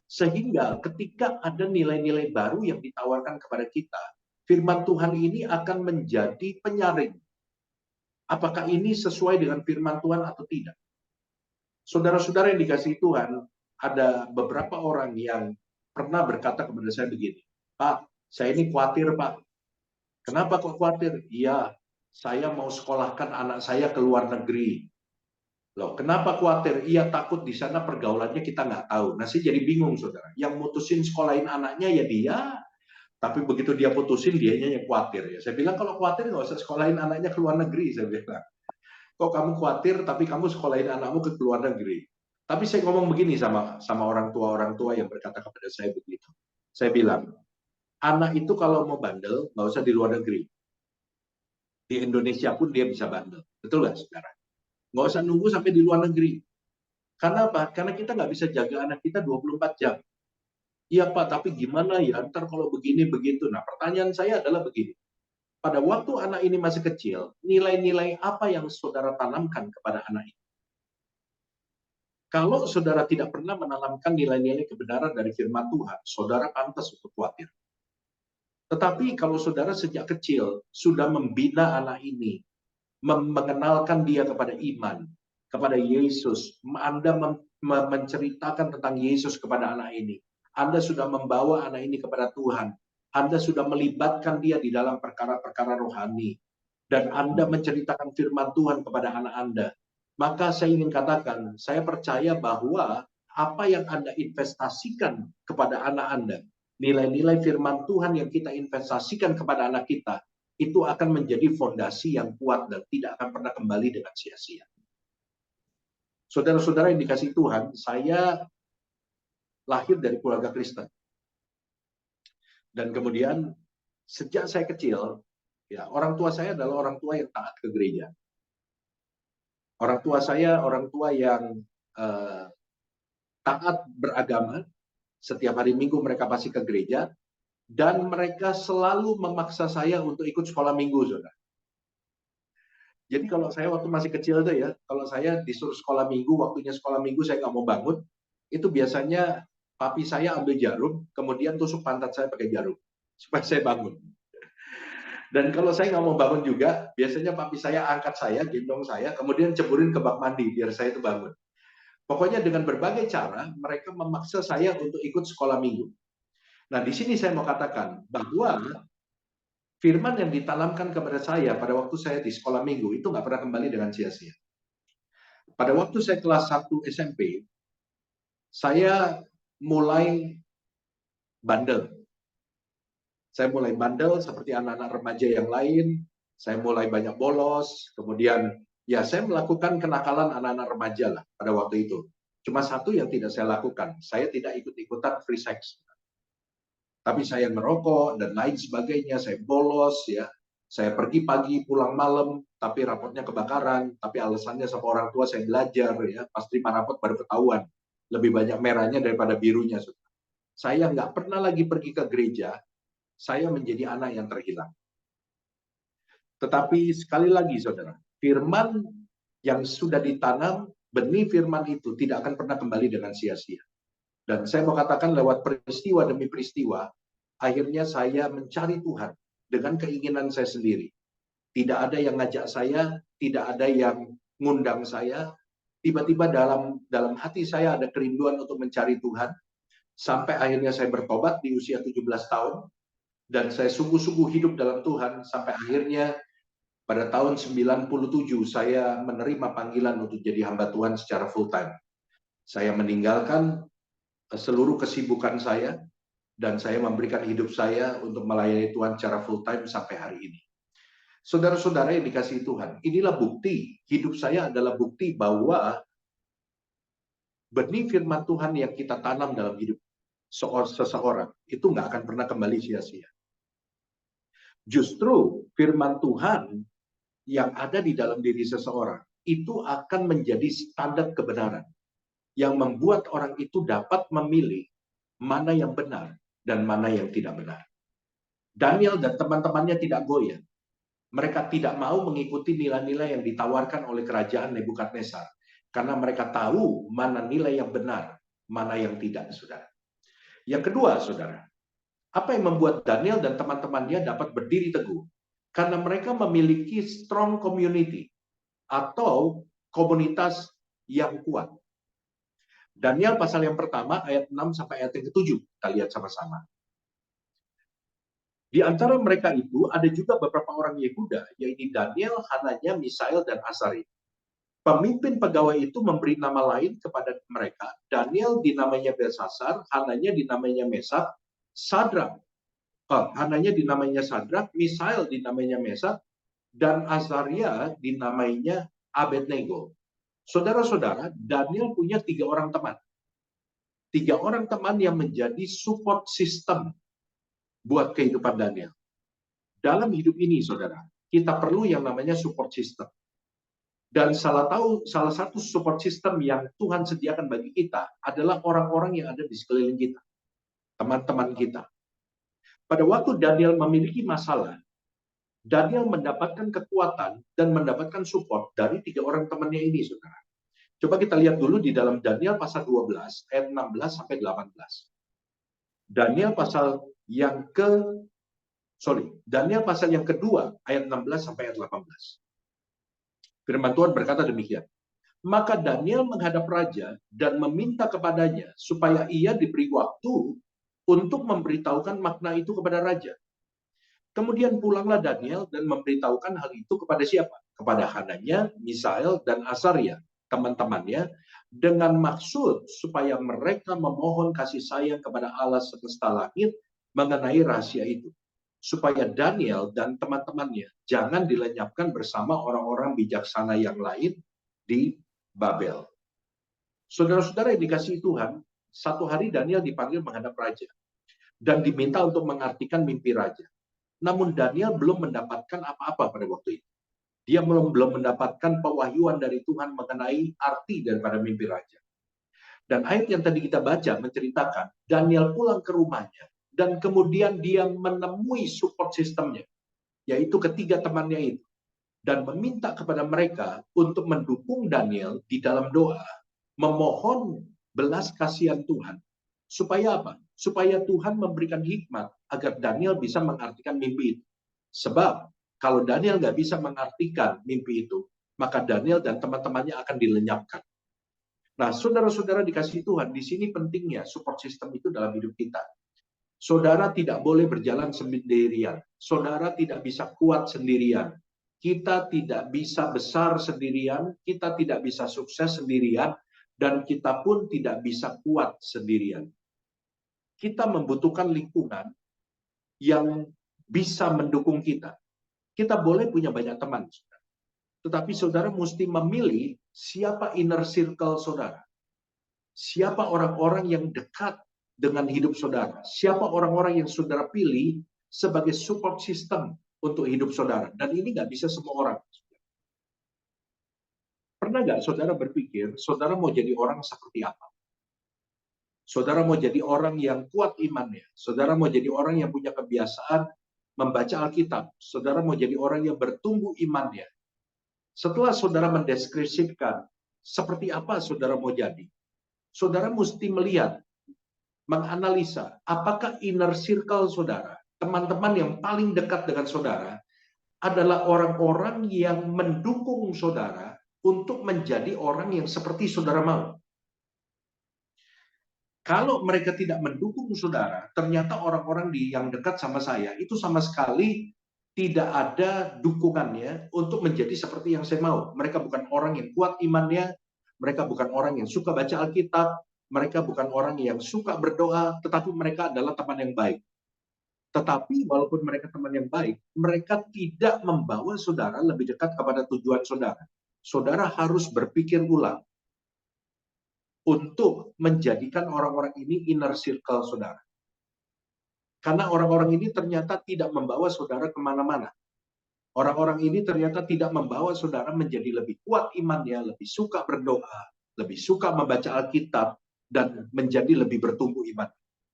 Sehingga ketika ada nilai-nilai baru yang ditawarkan kepada kita, firman Tuhan ini akan menjadi penyaring. Apakah ini sesuai dengan firman Tuhan atau tidak? Saudara-saudara yang dikasihi Tuhan, ada beberapa orang yang pernah berkata kepada saya begini, Pak, saya ini khawatir Pak. Kenapa kok khawatir? Iya, saya mau sekolahkan anak saya ke luar negeri. Loh, kenapa khawatir? Iya, takut di sana pergaulannya kita nggak tahu. Nah, saya jadi bingung, saudara. Yang mutusin sekolahin anaknya ya dia, tapi begitu dia putusin, dianya yang khawatir. Ya, saya bilang kalau khawatir nggak usah sekolahin anaknya ke luar negeri, saya bilang. Kok kamu khawatir, tapi kamu sekolahin anakmu ke luar negeri. Tapi saya ngomong begini sama orang tua yang berkata kepada saya begitu. Saya bilang, anak itu kalau mau bandel, nggak usah di luar negeri. Di Indonesia pun dia bisa bandel. Betul nggak, saudara? Nggak usah nunggu sampai di luar negeri. Karena apa? Karena kita nggak bisa jaga anak kita 24 jam. Iya Pak, tapi gimana ya? Ntar kalau begini, begitu. Nah, pertanyaan saya adalah begini. Pada waktu anak ini masih kecil, nilai-nilai apa yang saudara tanamkan kepada anak ini? Kalau saudara tidak pernah menanamkan nilai-nilai kebenaran dari firman Tuhan, saudara pantas untuk khawatir. Tetapi kalau saudara sejak kecil sudah membina anak ini, mengenalkan dia kepada iman, kepada Yesus, Anda menceritakan tentang Yesus kepada anak ini, Anda sudah membawa anak ini kepada Tuhan, Anda sudah melibatkan dia di dalam perkara-perkara rohani, dan Anda menceritakan firman Tuhan kepada anak Anda, maka saya ingin katakan, saya percaya bahwa apa yang Anda investasikan kepada anak Anda, nilai-nilai firman Tuhan yang kita investasikan kepada anak kita, itu akan menjadi fondasi yang kuat dan tidak akan pernah kembali dengan sia-sia. Saudara-saudara yang dikasihi Tuhan, saya lahir dari keluarga Kristen. Dan kemudian sejak saya kecil, ya orang tua saya adalah orang tua yang taat ke gereja. Orang tua saya orang tua yang taat beragama. Setiap hari Minggu mereka pasti ke gereja. Dan mereka selalu memaksa saya untuk ikut sekolah minggu, saudara. Jadi kalau saya waktu masih kecil tuh ya, kalau saya disuruh sekolah minggu, waktunya sekolah minggu saya nggak mau bangun, itu biasanya papi saya ambil jarum, kemudian tusuk pantat saya pakai jarum, supaya saya bangun. Dan kalau saya nggak mau bangun juga, biasanya papi saya angkat saya, gendong saya, kemudian ceburin ke bak mandi, biar saya itu bangun. Pokoknya dengan berbagai cara, mereka memaksa saya untuk ikut sekolah minggu. Nah, di sini saya mau katakan bahwa firman yang ditanamkan kepada saya pada waktu saya di sekolah minggu itu nggak pernah kembali dengan sia-sia. pada waktu saya kelas 1 SMP, saya mulai bandel. Saya mulai bandel seperti anak-anak remaja yang lain. Saya mulai banyak bolos. Kemudian ya saya melakukan kenakalan anak-anak remaja lah pada waktu itu. Cuma satu yang tidak saya lakukan. Saya tidak ikut-ikutan free sex. Tapi saya merokok dan lain sebagainya. Saya bolos ya. Saya pergi pagi, pulang malam, tapi rapotnya kebakaran. Tapi alasannya sama orang tua saya belajar ya. Pas terima rapot baru ketahuan. Lebih banyak merahnya daripada birunya. Saya nggak pernah lagi pergi ke gereja. Saya menjadi anak yang terhilang. Tetapi sekali lagi saudara, firman yang sudah ditanam, benih firman itu tidak akan pernah kembali dengan sia-sia. Dan saya mau katakan lewat peristiwa demi peristiwa, akhirnya saya mencari Tuhan dengan keinginan saya sendiri. Tidak ada yang ngajak saya, tidak ada yang ngundang saya. Tiba-tiba dalam hati saya ada kerinduan untuk mencari Tuhan. Sampai akhirnya saya bertobat di usia 17 tahun. Dan saya sungguh-sungguh hidup dalam Tuhan sampai akhirnya pada tahun 97 saya menerima panggilan untuk jadi hamba Tuhan secara full time. Saya meninggalkan seluruh kesibukan saya dan saya memberikan hidup saya untuk melayani Tuhan secara full time sampai hari ini. Saudara-saudara yang dikasihi Tuhan, inilah bukti, hidup saya adalah bukti bahwa benih firman Tuhan yang kita tanam dalam hidup seseorang itu nggak akan pernah kembali sia-sia. Justru firman Tuhan yang ada di dalam diri seseorang itu akan menjadi standar kebenaran yang membuat orang itu dapat memilih mana yang benar dan mana yang tidak benar. Daniel dan teman-temannya tidak goyah. Mereka tidak mau mengikuti nilai-nilai yang ditawarkan oleh kerajaan Nebukadnezar karena mereka tahu mana nilai yang benar, mana yang tidak, saudara. Yang kedua, saudara, apa yang membuat Daniel dan teman-temannya dapat berdiri teguh? Karena mereka memiliki strong community atau komunitas yang kuat. Daniel pasal yang pertama ayat 6 sampai ayat yang ke-7. Kita lihat sama-sama. Di antara mereka itu ada juga beberapa orang Yehuda, yaitu Daniel, Hananya, Misael, dan Azaria. Pemimpin pegawai itu memberi nama lain kepada mereka. Daniel dinamainya Belsasar, Hananya dinamainya Mesak, Hananya dinamainya Sadrak, Misael dinamainya Mesak, dan Azaria dinamainya Abednego. Saudara-saudara, Daniel punya 3 orang teman. 3 orang teman yang menjadi support system buat kehidupan Daniel. Dalam hidup ini, saudara, kita perlu yang namanya support system. Dan salah satu support system yang Tuhan sediakan bagi kita adalah orang-orang yang ada di sekeliling kita. Teman-teman kita. Pada waktu Daniel memiliki masalah, Daniel mendapatkan kekuatan dan mendapatkan support dari 3 orang temannya ini, saudara. Coba kita lihat dulu di dalam Daniel pasal 12, ayat 16 sampai 18. Daniel pasal yang kedua, ayat 16 sampai ayat 18. Firman Tuhan berkata demikian. Maka Daniel menghadap raja dan meminta kepadanya supaya ia diberi waktu untuk memberitahukan makna itu kepada raja. Kemudian pulanglah Daniel dan memberitahukan hal itu kepada siapa? Kepada Hananya, Misael, dan Azaria, teman-temannya, dengan maksud supaya mereka memohon kasih sayang kepada Allah semesta langit mengenai rahasia itu. Supaya Daniel dan teman-temannya jangan dilenyapkan bersama orang-orang bijaksana yang lain di Babel. Saudara-saudara yang dikasihi Tuhan, satu hari Daniel dipanggil menghadap raja dan diminta untuk mengartikan mimpi raja. Namun Daniel belum mendapatkan apa-apa pada waktu itu. Dia belum mendapatkan pewahyuan dari Tuhan mengenai arti daripada mimpi raja. Dan ayat yang tadi kita baca menceritakan Daniel pulang ke rumahnya dan kemudian dia menemui support sistemnya, yaitu ketiga temannya itu, dan meminta kepada mereka untuk mendukung Daniel di dalam doa, memohon belas kasihan Tuhan. Supaya apa? Supaya Tuhan memberikan hikmat agar Daniel bisa mengartikan mimpi itu. Sebab kalau Daniel nggak bisa mengartikan mimpi itu, maka Daniel dan teman-temannya akan dilenyapkan. Nah, saudara-saudara dikasihi Tuhan, di sini pentingnya support system itu dalam hidup kita. Saudara tidak boleh berjalan sendirian. Saudara tidak bisa kuat sendirian. Kita tidak bisa besar sendirian, kita tidak bisa sukses sendirian, dan kita pun tidak bisa kuat sendirian. Kita membutuhkan lingkungan yang bisa mendukung kita. Kita boleh punya banyak teman, tetapi saudara mesti memilih siapa inner circle saudara. Siapa orang-orang yang dekat dengan hidup saudara. Siapa orang-orang yang saudara pilih sebagai support system untuk hidup saudara. Dan ini nggak bisa semua orang. Pernah nggak saudara berpikir, saudara mau jadi orang seperti apa? Saudara mau jadi orang yang kuat imannya. Saudara mau jadi orang yang punya kebiasaan membaca Alkitab. Saudara mau jadi orang yang bertumbuh imannya. Setelah saudara mendeskripsikan seperti apa saudara mau jadi, saudara mesti melihat, menganalisa apakah inner circle saudara, teman-teman yang paling dekat dengan saudara, adalah orang-orang yang mendukung saudara untuk menjadi orang yang seperti saudara mau. Kalau mereka tidak mendukung saudara, ternyata orang-orang yang dekat sama saya itu sama sekali tidak ada dukungannya untuk menjadi seperti yang saya mau. Mereka bukan orang yang kuat imannya, mereka bukan orang yang suka baca Alkitab, mereka bukan orang yang suka berdoa, tetapi mereka adalah teman yang baik. Tetapi walaupun mereka teman yang baik, mereka tidak membawa saudara lebih dekat kepada tujuan saudara. Saudara harus berpikir ulang untuk menjadikan orang-orang ini inner circle saudara. Karena orang-orang ini ternyata tidak membawa saudara kemana-mana. Orang-orang ini ternyata tidak membawa saudara menjadi lebih kuat imannya, lebih suka berdoa, lebih suka membaca Alkitab, dan menjadi lebih bertumbuh iman.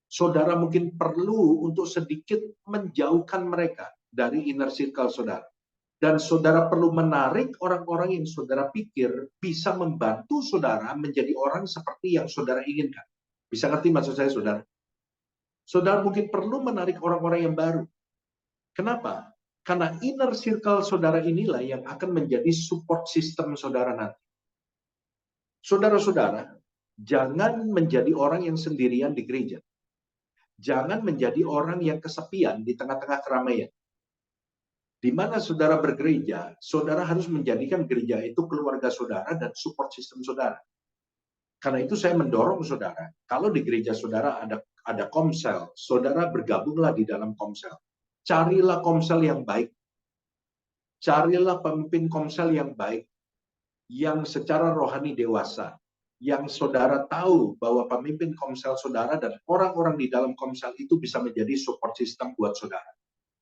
Saudara mungkin perlu untuk sedikit menjauhkan mereka dari inner circle saudara. Dan saudara perlu menarik orang-orang yang saudara pikir bisa membantu saudara menjadi orang seperti yang saudara inginkan. Bisa ngerti maksud saya, saudara? Saudara mungkin perlu menarik orang-orang yang baru. Kenapa? Karena inner circle saudara inilah yang akan menjadi support system saudara nanti. Saudara-saudara, jangan menjadi orang yang sendirian di gereja. Jangan menjadi orang yang kesepian di tengah-tengah keramaian. Di mana saudara bergereja, saudara harus menjadikan gereja itu keluarga saudara dan support system saudara. Karena itu saya mendorong saudara, kalau di gereja saudara ada komsel, saudara bergabunglah di dalam komsel. Carilah komsel yang baik. Carilah pemimpin komsel yang baik, yang secara rohani dewasa, yang saudara tahu bahwa pemimpin komsel saudara dan orang-orang di dalam komsel itu bisa menjadi support system buat saudara.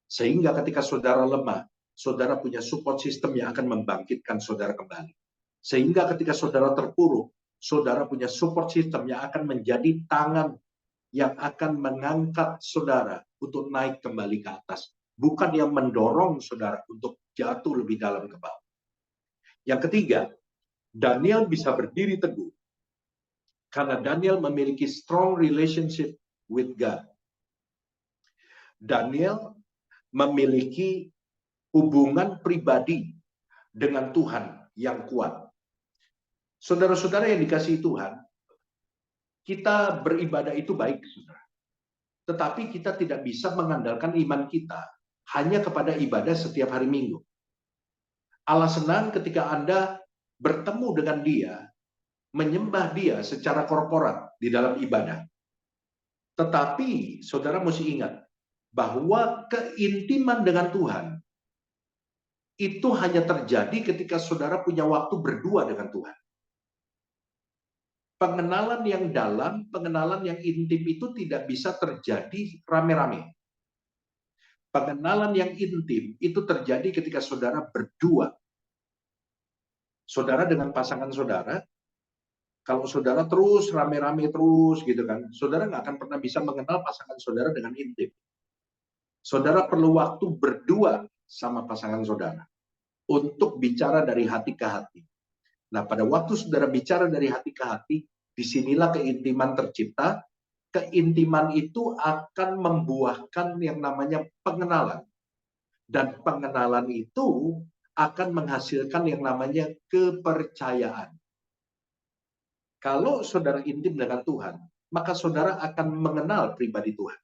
Sehingga ketika saudara lemah, saudara punya support system yang akan membangkitkan saudara kembali. Sehingga ketika saudara terpuruk, saudara punya support system yang akan menjadi tangan yang akan mengangkat saudara untuk naik kembali ke atas. Bukan yang mendorong saudara untuk jatuh lebih dalam ke bawah. Yang ketiga, Daniel bisa berdiri teguh karena Daniel memiliki strong relationship with God. Daniel memiliki hubungan pribadi dengan Tuhan yang kuat. Saudara-saudara yang dikasihi Tuhan, kita beribadah itu baik, saudara. Tetapi kita tidak bisa mengandalkan iman kita hanya kepada ibadah setiap hari Minggu. Allah senang ketika Anda bertemu dengan Dia, menyembah Dia secara korporat di dalam ibadah. Tetapi saudara mesti ingat bahwa keintiman dengan Tuhan itu hanya terjadi ketika saudara punya waktu berdua dengan Tuhan. Pengenalan yang dalam, pengenalan yang intim itu tidak bisa terjadi rame-rame. Pengenalan yang intim itu terjadi ketika saudara berdua. Saudara dengan pasangan saudara, kalau saudara terus rame-rame terus gitu kan, saudara nggak akan pernah bisa mengenal pasangan saudara dengan intim. Saudara perlu waktu berdua sama pasangan saudara untuk bicara dari hati ke hati. Nah, pada waktu saudara bicara dari hati ke hati, disinilah keintiman tercipta. Keintiman itu akan membuahkan yang namanya pengenalan. Dan pengenalan itu akan menghasilkan yang namanya kepercayaan. Kalau saudara intim dengan Tuhan, maka saudara akan mengenal pribadi Tuhan.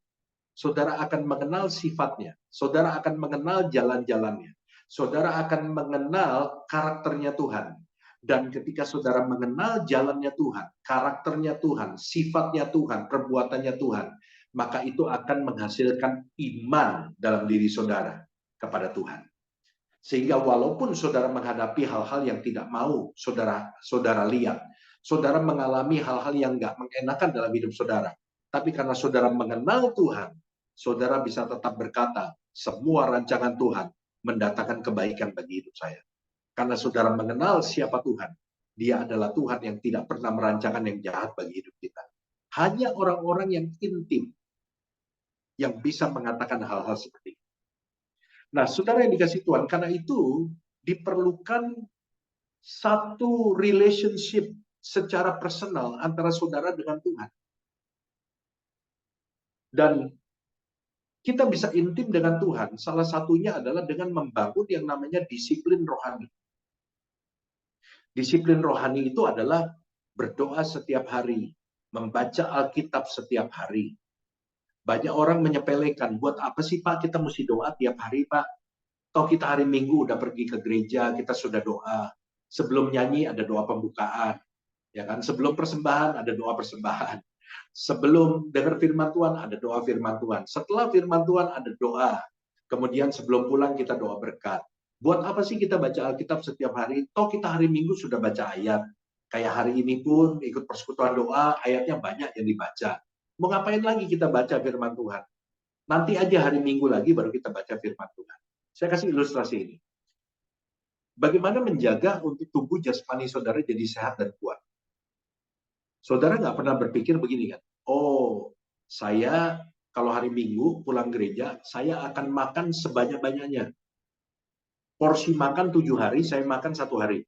Saudara akan mengenal sifatnya. Saudara akan mengenal jalan-jalannya. saudara akan mengenal karakternya Tuhan. Dan ketika saudara mengenal jalannya Tuhan, karakternya Tuhan, sifatnya Tuhan, perbuatannya Tuhan, maka itu akan menghasilkan iman dalam diri saudara kepada Tuhan. Sehingga walaupun saudara menghadapi hal-hal yang tidak mau saudara lihat, saudara mengalami hal-hal yang nggak mengenakan dalam hidup saudara, tapi karena saudara mengenal Tuhan, saudara bisa tetap berkata, semua rancangan Tuhan mendatangkan kebaikan bagi hidup saya. Karena saudara mengenal siapa Tuhan, Dia adalah Tuhan yang tidak pernah merancangkan yang jahat bagi hidup kita. Hanya orang-orang yang intim yang bisa mengatakan hal-hal seperti itu. Nah, saudara yang dikasih Tuhan, karena itu diperlukan satu relationship secara personal antara saudara dengan Tuhan. Dan kita bisa intim dengan Tuhan, salah satunya adalah dengan membangun yang namanya disiplin rohani. Disiplin rohani itu adalah berdoa setiap hari, membaca Alkitab setiap hari. Banyak orang menyepelekan, buat apa sih Pak kita mesti doa tiap hari Pak? Toh kita hari Minggu udah pergi ke gereja, kita sudah doa. Sebelum nyanyi ada doa pembukaan, ya kan? Sebelum persembahan ada doa persembahan. Sebelum dengar firman Tuhan ada doa firman Tuhan. Setelah firman Tuhan ada doa. Kemudian sebelum pulang kita doa berkat. Buat apa sih kita baca Alkitab setiap hari? Toh kita hari Minggu sudah baca ayat. Kayak hari ini pun ikut persekutuan doa, ayatnya banyak yang dibaca. Mau ngapain lagi kita baca firman Tuhan? Nanti aja hari Minggu lagi baru kita baca firman Tuhan. Saya kasih ilustrasi ini. Bagaimana menjaga untuk tubuh jasmani saudara jadi sehat dan kuat? Saudara nggak pernah berpikir begini kan? Oh, saya kalau hari Minggu pulang gereja, saya akan makan sebanyak-banyaknya. Porsi makan 7 hari, saya makan 1 hari.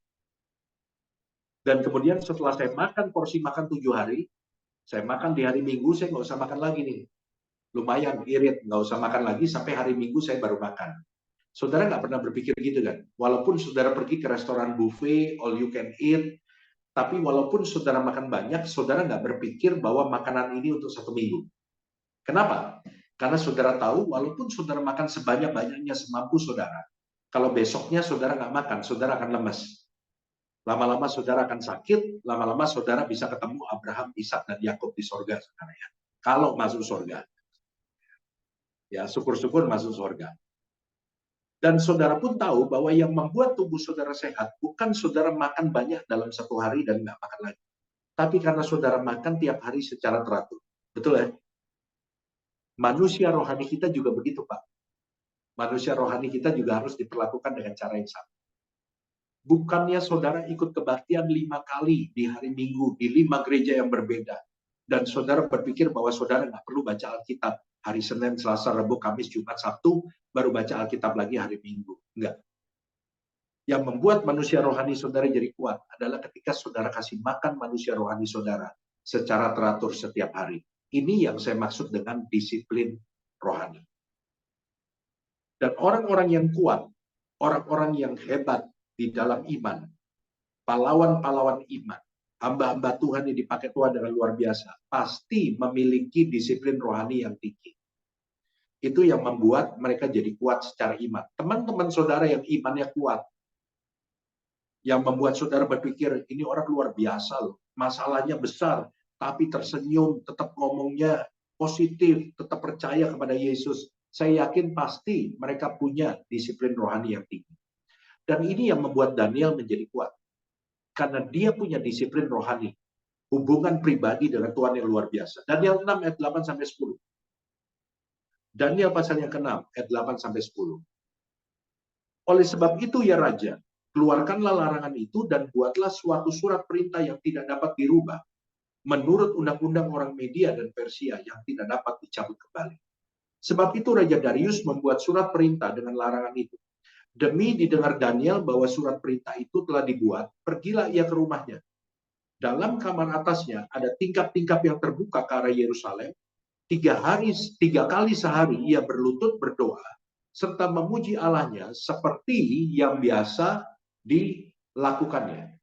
Dan kemudian setelah saya makan porsi makan 7 hari, saya makan di hari Minggu, saya nggak usah makan lagi nih. Lumayan, irit, nggak usah makan lagi, sampai hari Minggu saya baru makan. Saudara nggak pernah berpikir gitu kan? Walaupun saudara pergi ke restoran buffet, all you can eat, tapi walaupun saudara makan banyak, saudara nggak berpikir bahwa makanan ini untuk 1 minggu. Kenapa? Karena saudara tahu, walaupun saudara makan sebanyak-banyaknya semampu saudara, kalau besoknya saudara nggak makan, saudara akan lemes. Lama-lama saudara akan sakit, lama-lama saudara bisa ketemu Abraham, Ishak, dan Yakub di sorga. Ya. Kalau masuk sorga. Ya, syukur-syukur masuk sorga. Dan saudara pun tahu bahwa yang membuat tubuh saudara sehat bukan saudara makan banyak dalam 1 hari dan nggak makan lagi. Tapi karena saudara makan tiap hari secara teratur. Betul ya? Manusia rohani kita juga begitu, Pak. Manusia rohani kita juga harus diperlakukan dengan cara yang sama. Bukannya saudara ikut kebaktian 5 kali di hari Minggu, di 5 gereja yang berbeda. Dan saudara berpikir bahwa saudara nggak perlu baca Alkitab. Hari Senin, Selasa, Rabu, Kamis, Jumat, Sabtu, baru baca Alkitab lagi hari Minggu. Enggak. Yang membuat manusia rohani saudara jadi kuat adalah ketika saudara kasih makan manusia rohani saudara secara teratur setiap hari. Ini yang saya maksud dengan disiplin rohani. Dan orang-orang yang kuat, orang-orang yang hebat di dalam iman, pahlawan-pahlawan iman, hamba-hamba Tuhan yang dipakai Tuhan dengan luar biasa, pasti memiliki disiplin rohani yang tinggi. Itu yang membuat mereka jadi kuat secara iman. Teman-teman saudara yang imannya kuat, yang membuat saudara berpikir, ini orang luar biasa loh, masalahnya besar, tapi tersenyum, tetap ngomongnya positif, tetap percaya kepada Yesus. Saya yakin pasti mereka punya disiplin rohani yang tinggi. Dan ini yang membuat Daniel menjadi kuat. Karena dia punya disiplin rohani. Hubungan pribadi dengan Tuhan yang luar biasa. Daniel 6 ayat 8-10. Daniel pasal yang ke-6 ayat 8-10. Oleh sebab itu ya Raja, keluarkanlah larangan itu dan buatlah suatu surat perintah yang tidak dapat dirubah. Menurut undang-undang orang Media dan Persia yang tidak dapat dicabut kembali. Sebab itu Raja Darius membuat surat perintah dengan larangan itu. Demi didengar Daniel bahwa surat perintah itu telah dibuat, pergilah ia ke rumahnya. Dalam kamar atasnya ada tingkap-tingkap yang terbuka ke arah Yerusalem. 3 kali sehari ia berlutut berdoa, serta memuji Allahnya seperti yang biasa dilakukannya.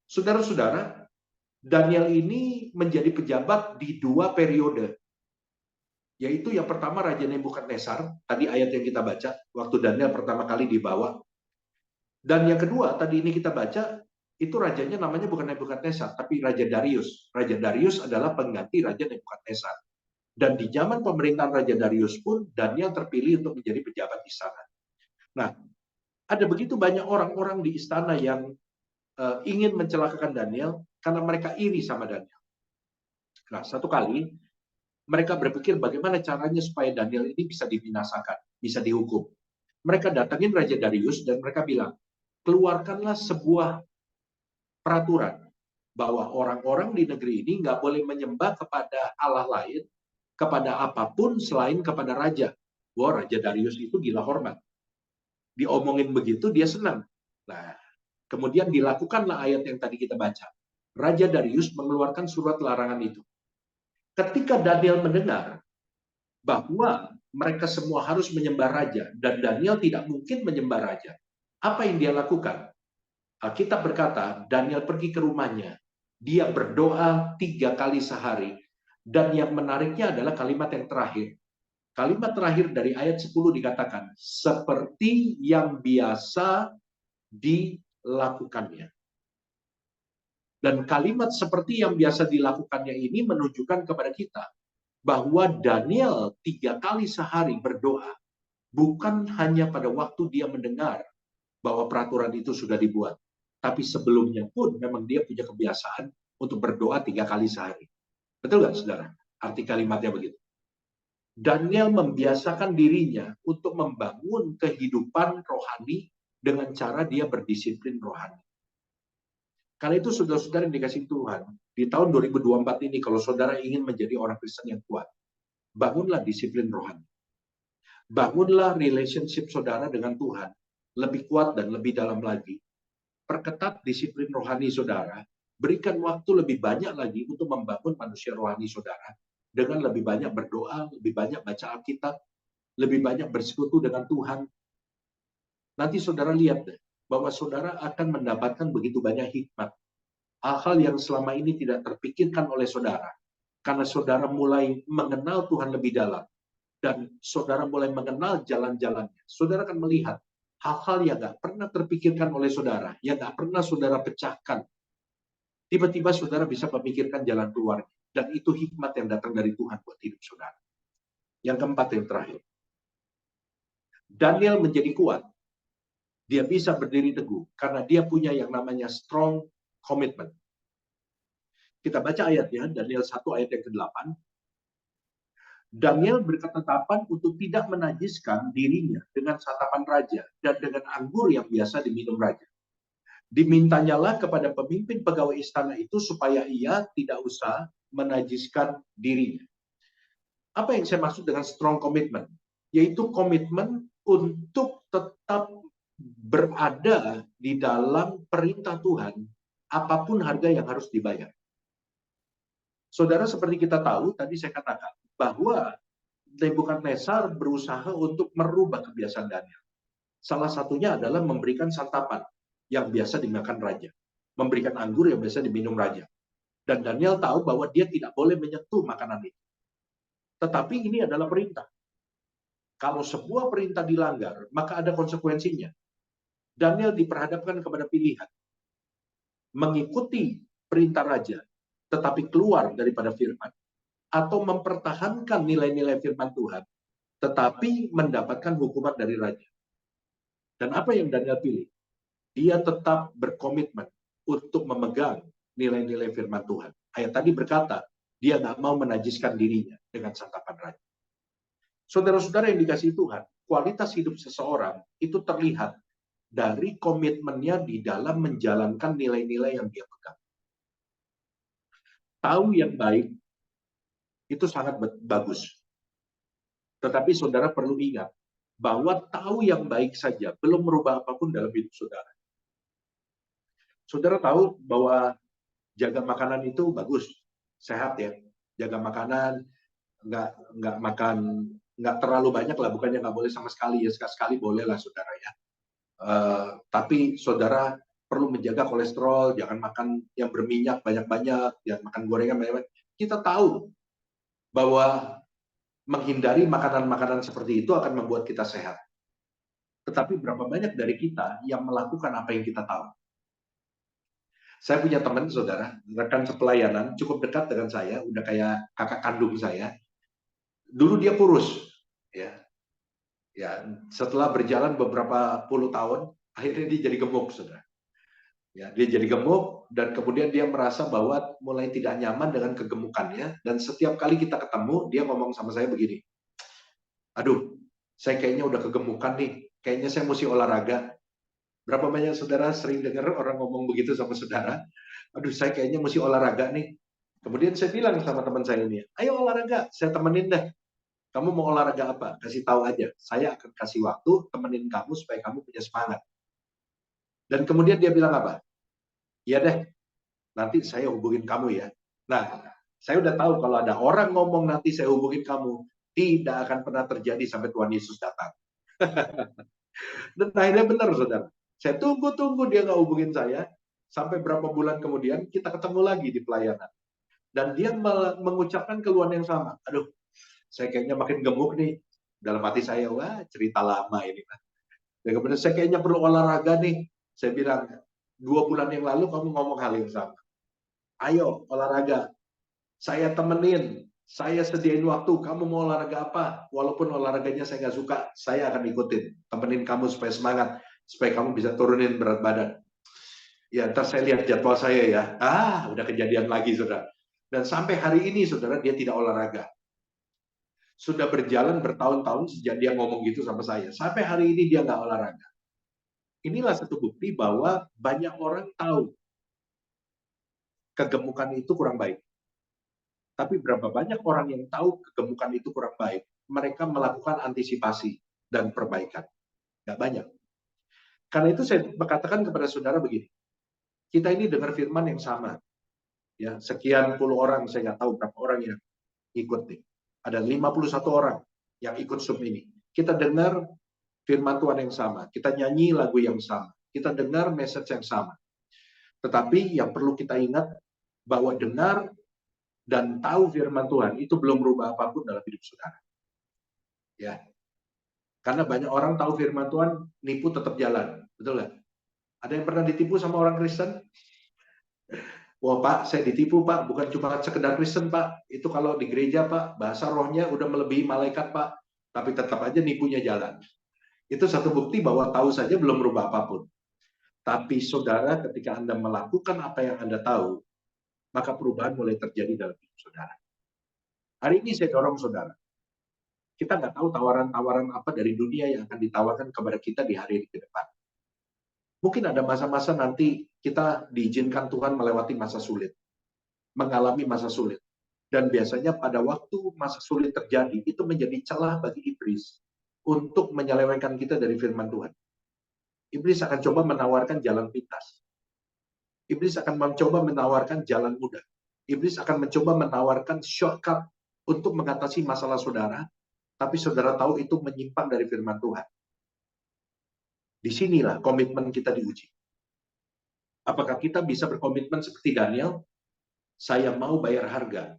Saudara-saudara, Daniel ini menjadi pejabat di 2 periode. Yaitu yang pertama Raja Nebukadnezar, tadi ayat yang kita baca, waktu Daniel pertama kali dibawa. Dan yang kedua, tadi ini kita baca, itu rajanya namanya bukan Nebukadnezar, tapi Raja Darius. Raja Darius adalah pengganti Raja Nebukadnezar. Dan di zaman pemerintahan Raja Darius pun, Daniel terpilih untuk menjadi pejabat di sana. Nah, ada begitu banyak orang-orang di istana yang ingin mencelakakan Daniel, karena mereka iri sama Daniel. Nah, satu kali, mereka berpikir bagaimana caranya supaya Daniel ini bisa dibinasakan, bisa dihukum. Mereka datangin Raja Darius dan mereka bilang, keluarkanlah sebuah peraturan bahwa orang-orang di negeri ini nggak boleh menyembah kepada Allah lain, kepada apapun selain kepada Raja. Wah, Raja Darius itu gila hormat. Diomongin begitu, dia senang. Nah, kemudian dilakukanlah ayat yang tadi kita baca. Raja Darius mengeluarkan surat larangan itu. Ketika Daniel mendengar bahwa mereka semua harus menyembah raja dan Daniel tidak mungkin menyembah raja, apa yang dia lakukan? Alkitab berkata, Daniel pergi ke rumahnya. Dia berdoa 3 kali sehari. Dan yang menariknya adalah kalimat yang terakhir. Kalimat terakhir dari ayat 10 dikatakan, seperti yang biasa dilakukannya. Dan kalimat seperti yang biasa dilakukannya ini menunjukkan kepada kita bahwa Daniel 3 kali sehari berdoa, bukan hanya pada waktu dia mendengar bahwa peraturan itu sudah dibuat, tapi sebelumnya pun memang dia punya kebiasaan untuk berdoa 3 kali sehari. Betul nggak, saudara? Arti kalimatnya begitu. Daniel membiasakan dirinya untuk membangun kehidupan rohani dengan cara dia berdisiplin rohani. Karena itu saudara-saudara yang dikasih Tuhan, di tahun 2024 ini kalau saudara ingin menjadi orang Kristen yang kuat, bangunlah disiplin rohani. Bangunlah relationship saudara dengan Tuhan lebih kuat dan lebih dalam lagi. Perketat disiplin rohani saudara, berikan waktu lebih banyak lagi untuk membangun manusia rohani saudara dengan lebih banyak berdoa, lebih banyak baca Alkitab, lebih banyak bersekutu dengan Tuhan. Nanti saudara lihat deh, bahwa saudara akan mendapatkan begitu banyak hikmat. Hal-hal yang selama ini tidak terpikirkan oleh saudara. Karena saudara mulai mengenal Tuhan lebih dalam. Dan saudara mulai mengenal jalan-jalannya. Saudara akan melihat hal-hal yang gak pernah terpikirkan oleh saudara. Yang gak pernah saudara pecahkan. Tiba-tiba saudara bisa memikirkan jalan keluarnya. Dan itu hikmat yang datang dari Tuhan buat hidup saudara. Yang keempat, yang terakhir. Daniel menjadi kuat. Dia bisa berdiri teguh karena dia punya yang namanya strong commitment. Kita baca ayatnya, Daniel 1 ayat yang ke-8. Daniel berketetapan untuk tidak menajiskan dirinya dengan santapan raja dan dengan anggur yang biasa diminum raja. Dimintanyalah kepada pemimpin pegawai istana itu supaya ia tidak usah menajiskan dirinya. Apa yang saya maksud dengan strong commitment? Yaitu komitmen untuk tetap berada di dalam perintah Tuhan, apapun harga yang harus dibayar. Saudara, seperti kita tahu, tadi saya katakan, bahwa Nebukadnezar berusaha untuk merubah kebiasaan Daniel. Salah satunya adalah memberikan santapan yang biasa dimakan raja. Memberikan anggur yang biasa diminum raja. Dan Daniel tahu bahwa dia tidak boleh menyentuh makanan itu. Tetapi ini adalah perintah. Kalau sebuah perintah dilanggar, maka ada konsekuensinya. Daniel diperhadapkan kepada pilihan. Mengikuti perintah raja, tetapi keluar daripada firman. Atau mempertahankan nilai-nilai firman Tuhan, tetapi mendapatkan hukuman dari raja. Dan apa yang Daniel pilih? Dia tetap berkomitmen untuk memegang nilai-nilai firman Tuhan. Ayat tadi berkata, dia nggak mau menajiskan dirinya dengan santapan raja. Saudara-saudara yang dikasihi Tuhan, kualitas hidup seseorang itu terlihat dari komitmennya di dalam menjalankan nilai-nilai yang dia pegang. Tahu yang baik itu sangat bagus. Tetapi saudara perlu ingat bahwa tahu yang baik saja belum merubah apapun dalam hidup saudara. Saudara tahu bahwa jaga makanan itu bagus, sehat ya. Jaga makanan, nggak makan, nggak terlalu banyak lah, bukannya nggak boleh sama sekali ya, sekali boleh lah saudara ya. Tapi saudara perlu menjaga kolesterol, jangan makan yang berminyak banyak-banyak, jangan makan gorengan banyak-banyak. Kita tahu bahwa menghindari makanan-makanan seperti itu akan membuat kita sehat. Tetapi berapa banyak dari kita yang melakukan apa yang kita tahu? Saya punya teman, saudara, rekan sepelayanan, cukup dekat dengan saya, udah kayak kakak kandung saya. Dulu dia kurus, ya. Ya, setelah berjalan beberapa puluh tahun, akhirnya dia jadi gemuk, saudara. Ya, dia jadi gemuk dan kemudian dia merasa bahwa mulai tidak nyaman dengan kegemukannya, dan setiap kali kita ketemu, dia ngomong sama saya begini, aduh, saya kayaknya udah kegemukan nih, kayaknya saya mesti olahraga. Berapa banyak saudara sering dengar orang ngomong begitu sama saudara, aduh saya kayaknya mesti olahraga nih. Kemudian saya bilang sama teman saya ini, ayo olahraga, saya temenin deh. Kamu mau olahraga apa? Kasih tahu aja, saya akan kasih waktu temenin kamu supaya kamu punya semangat. Dan kemudian dia bilang apa? Iya deh, nanti saya hubungin kamu ya. Nah, saya udah tahu kalau ada orang ngomong nanti saya hubungin kamu, tidak akan pernah terjadi sampai Tuhan Yesus datang. Dan akhirnya benar, saudara. Saya tunggu-tunggu dia nggak hubungin saya, sampai berapa bulan kemudian kita ketemu lagi di pelayanan. Dan dia mengucapkan keluhan yang sama. Aduh, saya kayaknya makin gemuk nih. Dalam hati saya, wah cerita lama ini. Dan kemudian saya kayaknya perlu olahraga nih. Saya bilang, 2 bulan yang lalu kamu ngomong hal yang sama. Ayo olahraga. Saya temenin. Saya sediain waktu. Kamu mau olahraga apa? Walaupun olahraganya saya nggak suka, saya akan ikutin. Temenin kamu supaya semangat. Supaya kamu bisa turunin berat badan. Ya, ntar saya lihat jadwal saya ya. Udah kejadian lagi, saudara. Dan sampai hari ini, saudara, dia tidak olahraga. Sudah berjalan bertahun-tahun sejak dia ngomong gitu sama saya. Sampai hari ini dia nggak olahraga. Inilah satu bukti bahwa banyak orang tahu kegemukan itu kurang baik. Tapi berapa banyak orang yang tahu kegemukan itu kurang baik, mereka melakukan antisipasi dan perbaikan. Nggak banyak. Karena itu saya berkatakan kepada saudara begini, kita ini dengar firman yang sama. Ya, sekian puluh orang, saya nggak tahu berapa orang yang ikut nih. Ada 51 orang yang ikut Zoom ini. Kita dengar firman Tuhan yang sama, kita nyanyi lagu yang sama, kita dengar message yang sama. Tetapi yang perlu kita ingat bahwa dengar dan tahu firman Tuhan itu belum berubah apapun dalam hidup saudara. Ya. Karena banyak orang tahu firman Tuhan, nipu tetap jalan. Betul nggak? Ada yang pernah ditipu sama orang Kristen? Wah Pak, saya ditipu Pak, bukan cuma sekedar Kristen Pak. Itu kalau di gereja Pak, bahasa rohnya udah melebihi malaikat Pak. Tapi tetap aja nipunya jalan. Itu satu bukti bahwa tahu saja belum berubah apapun. Tapi saudara, ketika Anda melakukan apa yang Anda tahu, maka perubahan mulai terjadi dalam hidup saudara. Hari ini saya dorong saudara. Kita nggak tahu tawaran-tawaran apa dari dunia yang akan ditawarkan kepada kita di hari ke depan. Mungkin ada masa-masa nanti kita diizinkan Tuhan melewati masa sulit. Mengalami masa sulit. Dan biasanya pada waktu masa sulit terjadi, itu menjadi celah bagi iblis untuk menyelewengkan kita dari firman Tuhan. Iblis akan coba menawarkan jalan pintas. Iblis akan mencoba menawarkan jalan mudah. Iblis akan mencoba menawarkan shortcut untuk mengatasi masalah saudara, tapi saudara tahu itu menyimpang dari firman Tuhan. Disinilah komitmen kita diuji. Apakah kita bisa berkomitmen seperti Daniel? Saya mau bayar harga,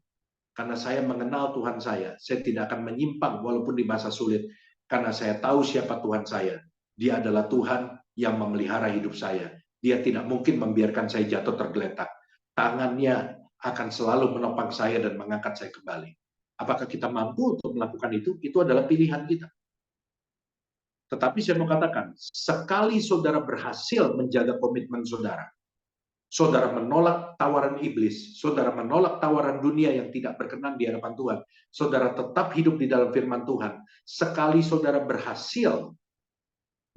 karena saya mengenal Tuhan saya. Saya tidak akan menyimpang walaupun di masa sulit, karena saya tahu siapa Tuhan saya. Dia adalah Tuhan yang memelihara hidup saya. Dia tidak mungkin membiarkan saya jatuh tergeletak. Tangannya akan selalu menopang saya dan mengangkat saya kembali. Apakah kita mampu untuk melakukan itu? Itu adalah pilihan kita. Tetapi saya mau katakan, sekali saudara berhasil menjaga komitmen saudara, saudara menolak tawaran iblis, saudara menolak tawaran dunia yang tidak berkenan di hadapan Tuhan, saudara tetap hidup di dalam firman Tuhan, sekali saudara berhasil,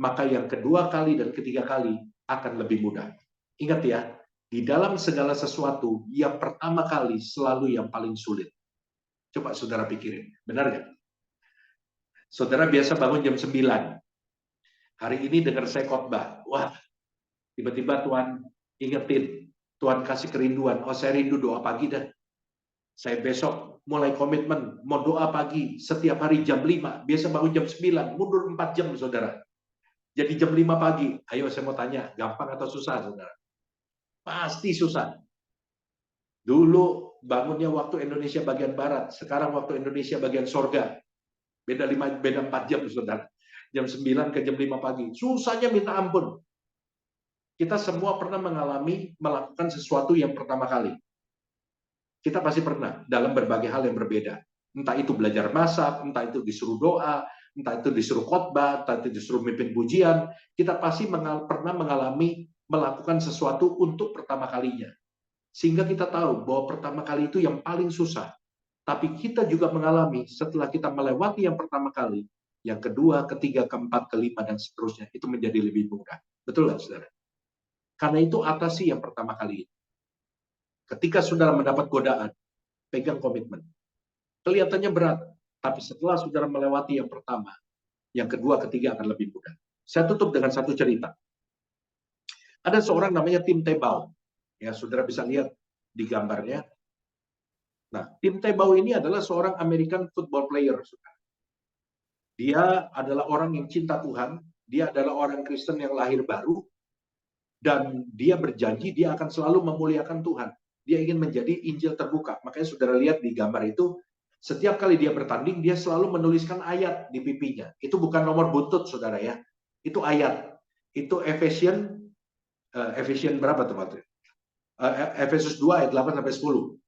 maka yang kedua kali dan ketiga kali akan lebih mudah. Ingat ya, di dalam segala sesuatu, yang pertama kali selalu yang paling sulit. Coba saudara pikirin, benar nggak? Saudara biasa bangun jam 9. Hari ini dengar saya khotbah. Wah, tiba-tiba Tuhan ingetin. Tuhan kasih kerinduan. Oh, saya rindu doa pagi dah. Saya besok mulai komitmen. Mau doa pagi setiap hari jam 5. Biasa bangun jam 9. Mundur 4 jam, saudara. Jadi jam 5 pagi. Ayo saya mau tanya, gampang atau susah, saudara? Pasti susah. Dulu bangunnya waktu Indonesia bagian Barat. Sekarang waktu Indonesia bagian sorga. beda 4 jam, saudara. Jam 9 ke jam 5 pagi. Susahnya minta ampun. Kita semua pernah melakukan sesuatu yang pertama kali. Kita pasti pernah dalam berbagai hal yang berbeda. Entah itu belajar masak, entah itu disuruh doa, entah itu disuruh khotbah, entah itu disuruh mimpin pujian. Kita pasti pernah melakukan sesuatu untuk pertama kalinya. Sehingga kita tahu bahwa pertama kali itu yang paling susah. Tapi kita juga mengalami setelah kita melewati yang pertama kali, yang kedua, ketiga, keempat, kelima, dan seterusnya, itu menjadi lebih mudah. Betul nggak, saudara? Karena itu atasi yang pertama kali. Ketika saudara mendapat godaan, pegang komitmen. Kelihatannya berat, tapi setelah saudara melewati yang pertama, yang kedua, ketiga akan lebih mudah. Saya tutup dengan satu cerita. Ada seorang namanya Tim Tebow. Ya, saudara bisa lihat di gambarnya. Nah, Tim Tebow ini adalah seorang American football player. Dia adalah orang yang cinta Tuhan. Dia adalah orang Kristen yang lahir baru. Dan dia berjanji dia akan selalu memuliakan Tuhan. Dia ingin menjadi Injil terbuka. Makanya saudara lihat di gambar itu, setiap kali dia bertanding, dia selalu menuliskan ayat di pipinya. Itu bukan nomor buntut, saudara ya. Itu ayat. Itu Efesian berapa tuh, Pak? Efesus 2 ayat 8 sampai 10.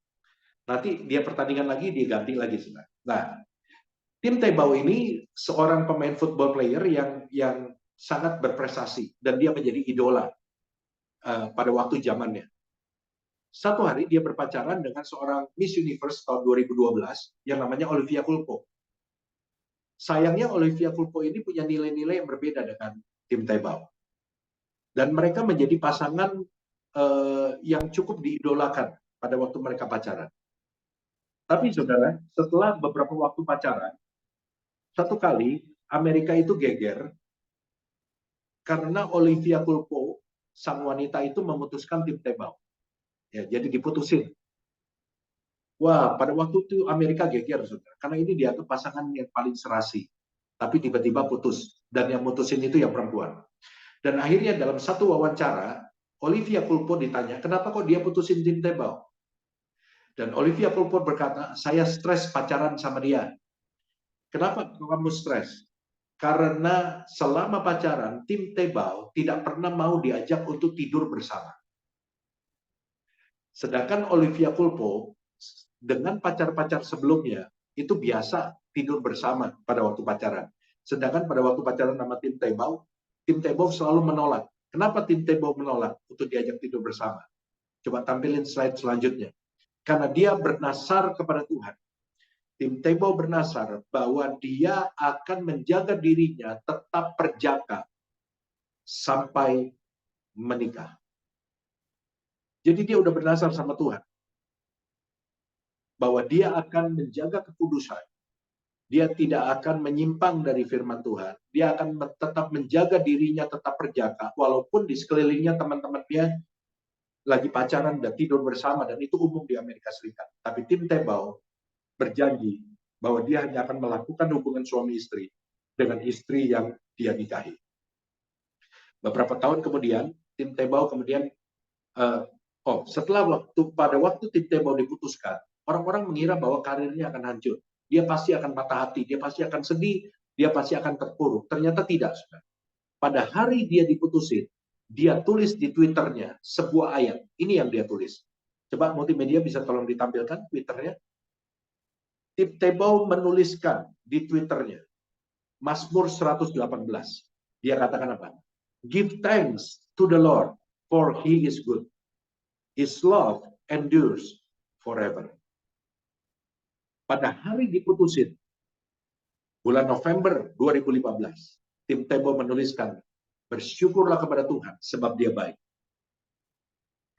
Nanti dia pertandingan lagi, dia ganti lagi, saudara. Nah, Tim Tebow ini seorang pemain football player yang sangat berprestasi dan dia menjadi idola pada waktu zamannya. Satu hari dia berpacaran dengan seorang Miss Universe tahun 2012 yang namanya Olivia Culpo. Sayangnya Olivia Culpo ini punya nilai-nilai yang berbeda dengan Tim Tebow. Dan mereka menjadi pasangan yang cukup diidolakan pada waktu mereka pacaran. Tapi saudara, setelah beberapa waktu pacaran, satu kali Amerika itu geger karena Olivia Culpo, sang wanita itu memutuskan Tim Tebow. Ya, jadi diputusin. Wah, pada waktu itu Amerika geger, saudara. Karena ini dianggap pasangan yang paling serasi. Tapi tiba-tiba putus. Dan yang mutusin itu yang perempuan. Dan akhirnya dalam satu wawancara, Olivia Culpo ditanya, kenapa kok dia putusin Tim Tebow? Dan Olivia Culpo berkata, saya stres pacaran sama dia. Kenapa kamu stres? Karena selama pacaran, Tim Tebow tidak pernah mau diajak untuk tidur bersama. Sedangkan Olivia Culpo, dengan pacar-pacar sebelumnya, itu biasa tidur bersama pada waktu pacaran. Sedangkan pada waktu pacaran sama Tim Tebow selalu menolak. Kenapa Tim Tebow menolak untuk diajak tidur bersama? Coba tampilin slide selanjutnya. Karena dia bernasar kepada Tuhan. Tim Tebow bernasar bahwa dia akan menjaga dirinya tetap perjaka sampai menikah. Jadi dia udah bernasar sama Tuhan. Bahwa dia akan menjaga kekudusan. Dia tidak akan menyimpang dari firman Tuhan. Dia akan tetap menjaga dirinya tetap perjaka. Walaupun di sekelilingnya teman-teman dia lagi pacaran dan tidur bersama. Dan itu umum di Amerika Serikat. Tapi Tim Tebow berjanji bahwa dia hanya akan melakukan hubungan suami istri dengan istri yang dia nikahi. Beberapa tahun kemudian, Tim Tebow kemudian pada waktu Tim Tebow diputuskan, orang-orang mengira bahwa karirnya akan hancur. Dia pasti akan patah hati, dia pasti akan sedih, dia pasti akan terpuruk. Ternyata tidak, saudara. Pada hari dia diputusin, dia tulis di Twitternya sebuah ayat. Ini yang dia tulis. Coba multimedia bisa tolong ditampilkan Twitternya. Tim Tebow menuliskan di Twitternya, Mazmur 118. Dia katakan apa? Give thanks to the Lord, for He is good. His love endures forever. Pada hari diputusin, bulan November 2015, Tim Tebow menuliskan, bersyukurlah kepada Tuhan sebab dia baik.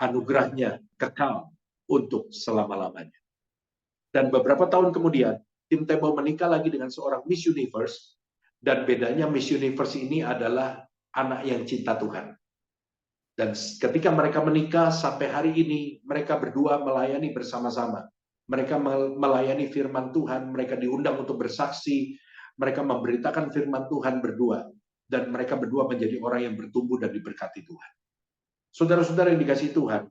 Anugerahnya kekal untuk selama-lamanya. Dan beberapa tahun kemudian, Tim Tebow menikah lagi dengan seorang Miss Universe, dan bedanya Miss Universe ini adalah anak yang cinta Tuhan. Dan ketika mereka menikah sampai hari ini, mereka berdua melayani bersama-sama. Mereka melayani firman Tuhan, mereka diundang untuk bersaksi, mereka memberitakan firman Tuhan berdua. Dan mereka berdua menjadi orang yang bertumbuh dan diberkati Tuhan. Saudara-saudara yang dikasihi Tuhan,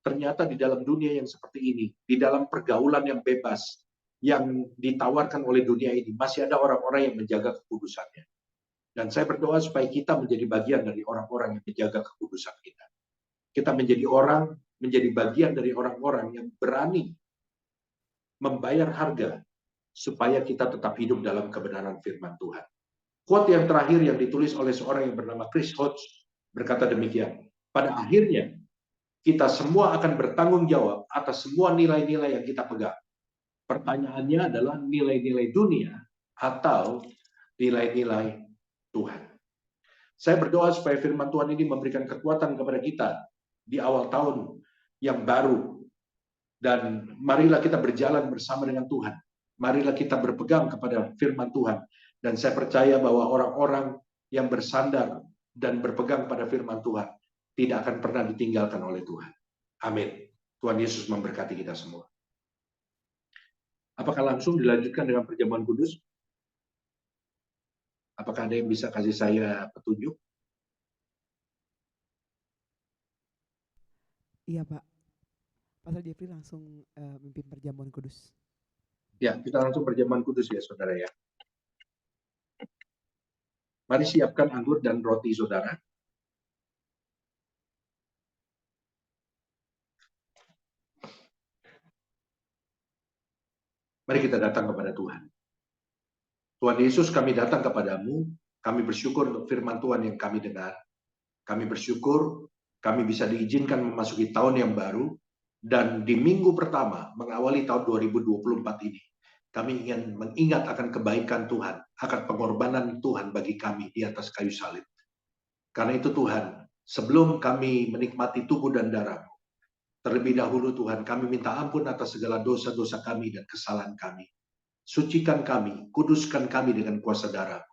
ternyata di dalam dunia yang seperti ini, di dalam pergaulan yang bebas, yang ditawarkan oleh dunia ini, masih ada orang-orang yang menjaga kekudusannya. Dan saya berdoa supaya kita menjadi bagian dari orang-orang yang menjaga kekudusan kita. Kita menjadi bagian dari orang-orang yang berani membayar harga supaya kita tetap hidup dalam kebenaran firman Tuhan. Quote yang terakhir yang ditulis oleh seorang yang bernama Chris Hodge berkata demikian, pada akhirnya kita semua akan bertanggung jawab atas semua nilai-nilai yang kita pegang. Pertanyaannya adalah nilai-nilai dunia atau nilai-nilai Tuhan. Saya berdoa supaya firman Tuhan ini memberikan kekuatan kepada kita di awal tahun yang baru. Dan marilah kita berjalan bersama dengan Tuhan. Marilah kita berpegang kepada firman Tuhan. Dan saya percaya bahwa orang-orang yang bersandar dan berpegang pada firman Tuhan tidak akan pernah ditinggalkan oleh Tuhan. Amin. Tuhan Yesus memberkati kita semua. Apakah langsung dilanjutkan dengan perjamuan kudus? Apakah ada yang bisa kasih saya petunjuk? Iya Pak. Pastor Jeffrey langsung memimpin perjamuan kudus. Ya, kita langsung perjamuan kudus ya saudara ya. Mari siapkan anggur dan roti saudara. Mari kita datang kepada Tuhan. Tuhan Yesus, kami datang kepadamu. Kami bersyukur untuk firman Tuhan yang kami dengar. Kami bersyukur kami bisa diizinkan memasuki tahun yang baru. Dan di minggu pertama mengawali tahun 2024 ini, kami ingin mengingat akan kebaikan Tuhan, akan pengorbanan Tuhan bagi kami di atas kayu salib. Karena itu Tuhan, sebelum kami menikmati tubuh dan darah-Mu, terlebih dahulu Tuhan, kami minta ampun atas segala dosa-dosa kami dan kesalahan kami. Sucikan kami, kuduskan kami dengan kuasa darah-Mu.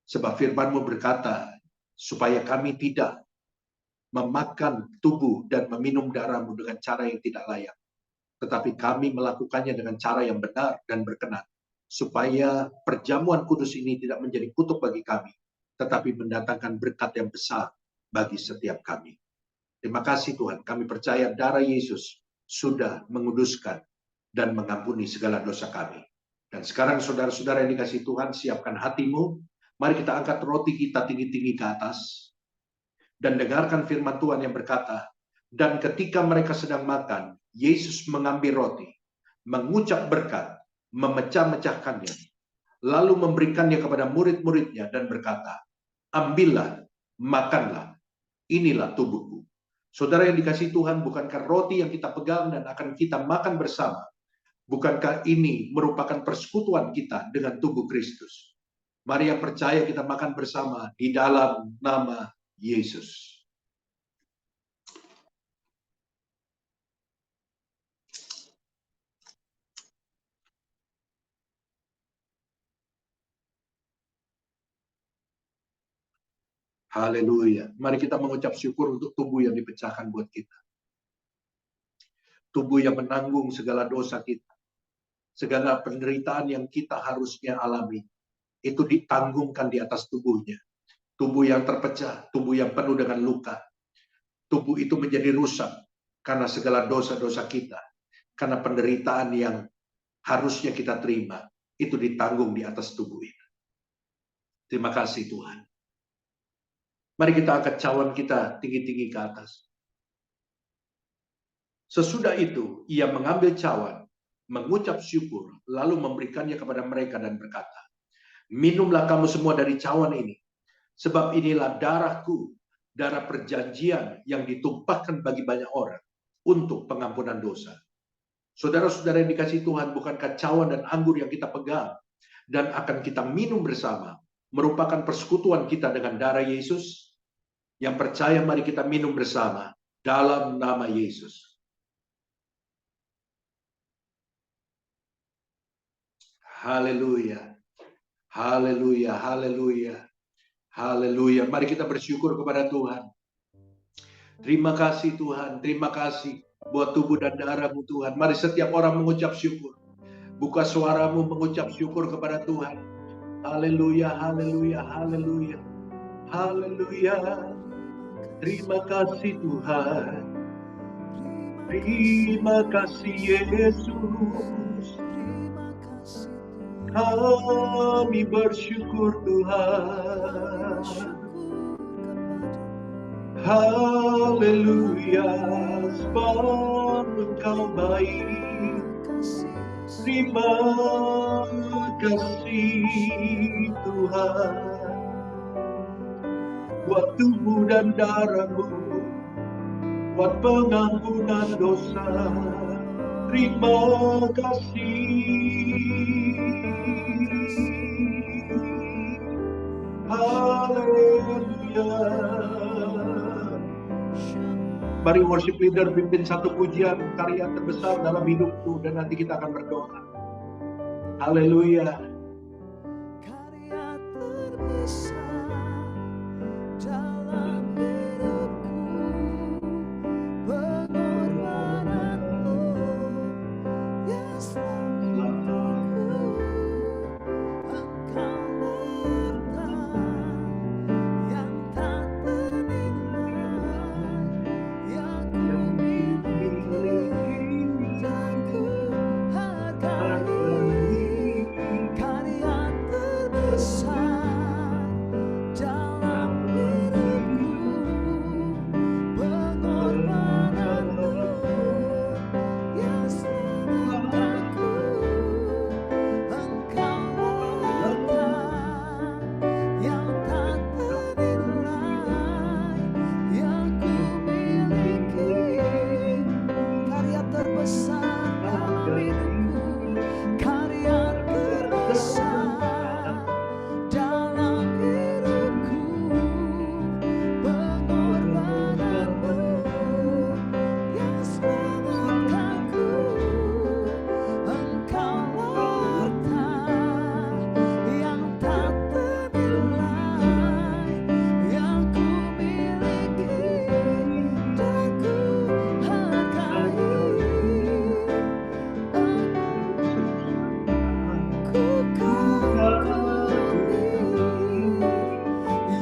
Sebab firman-Mu berkata, supaya kami tidak memakan tubuh dan meminum darah-Mu dengan cara yang tidak layak. Tetapi kami melakukannya dengan cara yang benar dan berkenan. Supaya perjamuan kudus ini tidak menjadi kutuk bagi kami, tetapi mendatangkan berkat yang besar bagi setiap kami. Terima kasih Tuhan, kami percaya darah Yesus sudah menguduskan dan mengampuni segala dosa kami. Dan sekarang saudara-saudara yang dikasihi Tuhan, siapkan hatimu. Mari kita angkat roti kita tinggi-tinggi ke atas. Dan dengarkan firman Tuhan yang berkata, dan ketika mereka sedang makan, Yesus mengambil roti, mengucap berkat, memecah-mecahkannya, lalu memberikannya kepada murid-muridnya dan berkata, ambillah, makanlah, inilah tubuhku. Saudara yang dikasihi Tuhan, bukankah roti yang kita pegang dan akan kita makan bersama, bukankah ini merupakan persekutuan kita dengan tubuh Kristus? Mari yang percaya kita makan bersama di dalam nama Yesus. Haleluya. Mari kita mengucap syukur untuk tubuh yang dipecahkan buat kita. Tubuh yang menanggung segala dosa kita. Segala penderitaan yang kita harusnya alami. Itu ditanggungkan di atas tubuhnya. Tubuh yang terpecah, tubuh yang penuh dengan luka. Tubuh itu menjadi rusak karena segala dosa-dosa kita. Karena penderitaan yang harusnya kita terima, itu ditanggung di atas tubuh ini. Terima kasih Tuhan. Mari kita angkat cawan kita tinggi-tinggi ke atas. Sesudah itu, ia mengambil cawan, mengucap syukur, lalu memberikannya kepada mereka dan berkata, minumlah kamu semua dari cawan ini. Sebab inilah darahku, darah perjanjian yang ditumpahkan bagi banyak orang untuk pengampunan dosa. Saudara-saudara yang dikasihi Tuhan, bukankah cawan dan anggur yang kita pegang dan akan kita minum bersama merupakan persekutuan kita dengan darah Yesus? Yang percaya mari kita minum bersama dalam nama Yesus. Haleluya. Haleluya, haleluya. Haleluya. Mari kita bersyukur kepada Tuhan. Terima kasih Tuhan. Terima kasih buat tubuh dan darah-Mu Tuhan. Mari setiap orang mengucap syukur. Buka suaramu mengucap syukur kepada Tuhan. Haleluya, haleluya, haleluya. Haleluya. Terima kasih Tuhan. Terima kasih Yesus. Kami bersyukur Tuhan. Haleluya, sebab Engkau baik. Terima kasih Tuhan, buat tubuh dan darah-Mu, buat pengampunan dosa. Terima kasih. Haleluya. Mari worship leader pimpin satu pujian karya terbesar dalam hidupku, dan nanti kita akan berdoa. Haleluya. Karya terbesar dalam hidupku, pengorbananmu yang selalu Engkau bertahan, yang tak ternilai, yang ku miliki, dan ku hargai. Karya terbesar dalam hidupku, pengorbananmu yang selamatkanku. Engkau lakukan yang tak ternilai, yang ku miliki. Karya terbesar dalam hidupku, karya terbesar dalam hidupku, pengorbananmu yang selamatkanku. Engkau harta yang tak ternilai, yang ku miliki dan ku hargai. Ku kagumi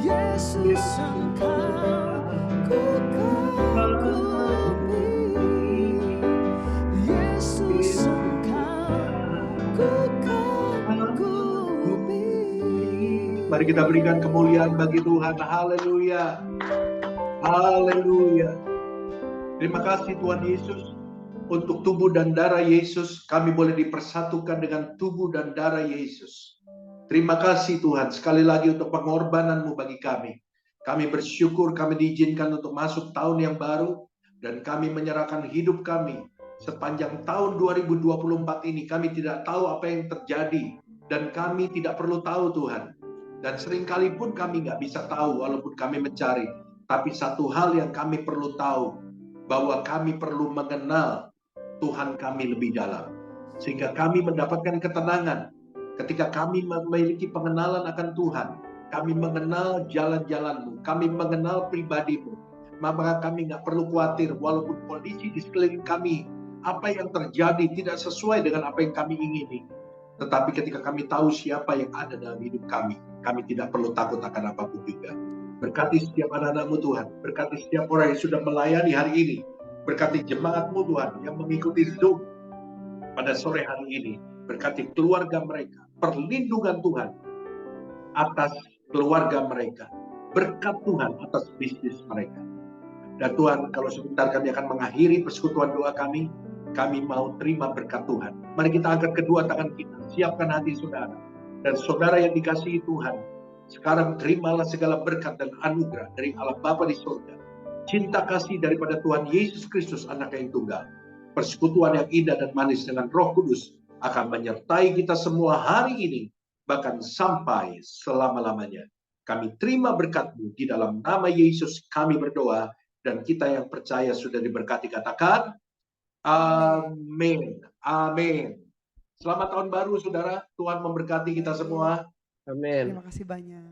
Yesus, Engkau ku kagumi Yesus, Engkau ku kagumi. Mari kita berikan kemuliaan bagi Tuhan. Haleluya. Haleluya. Terima kasih Tuhan Yesus. Untuk tubuh dan darah Yesus, kami boleh dipersatukan dengan tubuh dan darah Yesus. Terima kasih Tuhan sekali lagi untuk pengorbanan-Mu bagi kami. Kami bersyukur kami diizinkan untuk masuk tahun yang baru, dan kami menyerahkan hidup kami sepanjang tahun 2024 ini. Kami tidak tahu apa yang terjadi, dan kami tidak perlu tahu Tuhan. Dan seringkali pun kami nggak bisa tahu walaupun kami mencari. Tapi satu hal yang kami perlu tahu, bahwa kami perlu mengenal Tuhan kami lebih dalam. Sehingga kami mendapatkan ketenangan ketika kami memiliki pengenalan akan Tuhan. Kami mengenal jalan-jalan-Mu, kami mengenal pribadi-Mu. Maka kami nggak perlu khawatir walaupun kondisi di sekeliling kami, apa yang terjadi tidak sesuai dengan apa yang kami ingini. Tetapi ketika kami tahu siapa yang ada dalam hidup kami tidak perlu takut akan apapun juga. Berkati setiap anak-anak-Mu Tuhan, berkati setiap orang yang sudah melayani hari ini. Berkati jemaat-Mu Tuhan yang mengikuti Zoom pada sore hari ini. Berkati keluarga mereka, perlindungan Tuhan atas keluarga mereka, berkat Tuhan atas bisnis mereka. Dan Tuhan, kalau sebentar kami akan mengakhiri persekutuan doa kami mau terima berkat Tuhan. Mari kita angkat kedua tangan kita, siapkan hati saudara. Dan saudara yang dikasihi Tuhan, sekarang terimalah segala berkat dan anugerah dari Allah Bapa di surga. Cinta kasih daripada Tuhan Yesus Kristus, Anak yang tunggal. Persekutuan yang indah dan manis dengan Roh Kudus akan menyertai kita semua hari ini, bahkan sampai selama-lamanya. Kami terima berkat-Mu di dalam nama Yesus kami berdoa, dan kita yang percaya sudah diberkati katakan, amin. Amin. Selamat tahun baru saudara, Tuhan memberkati kita semua. Terima kasih banyak.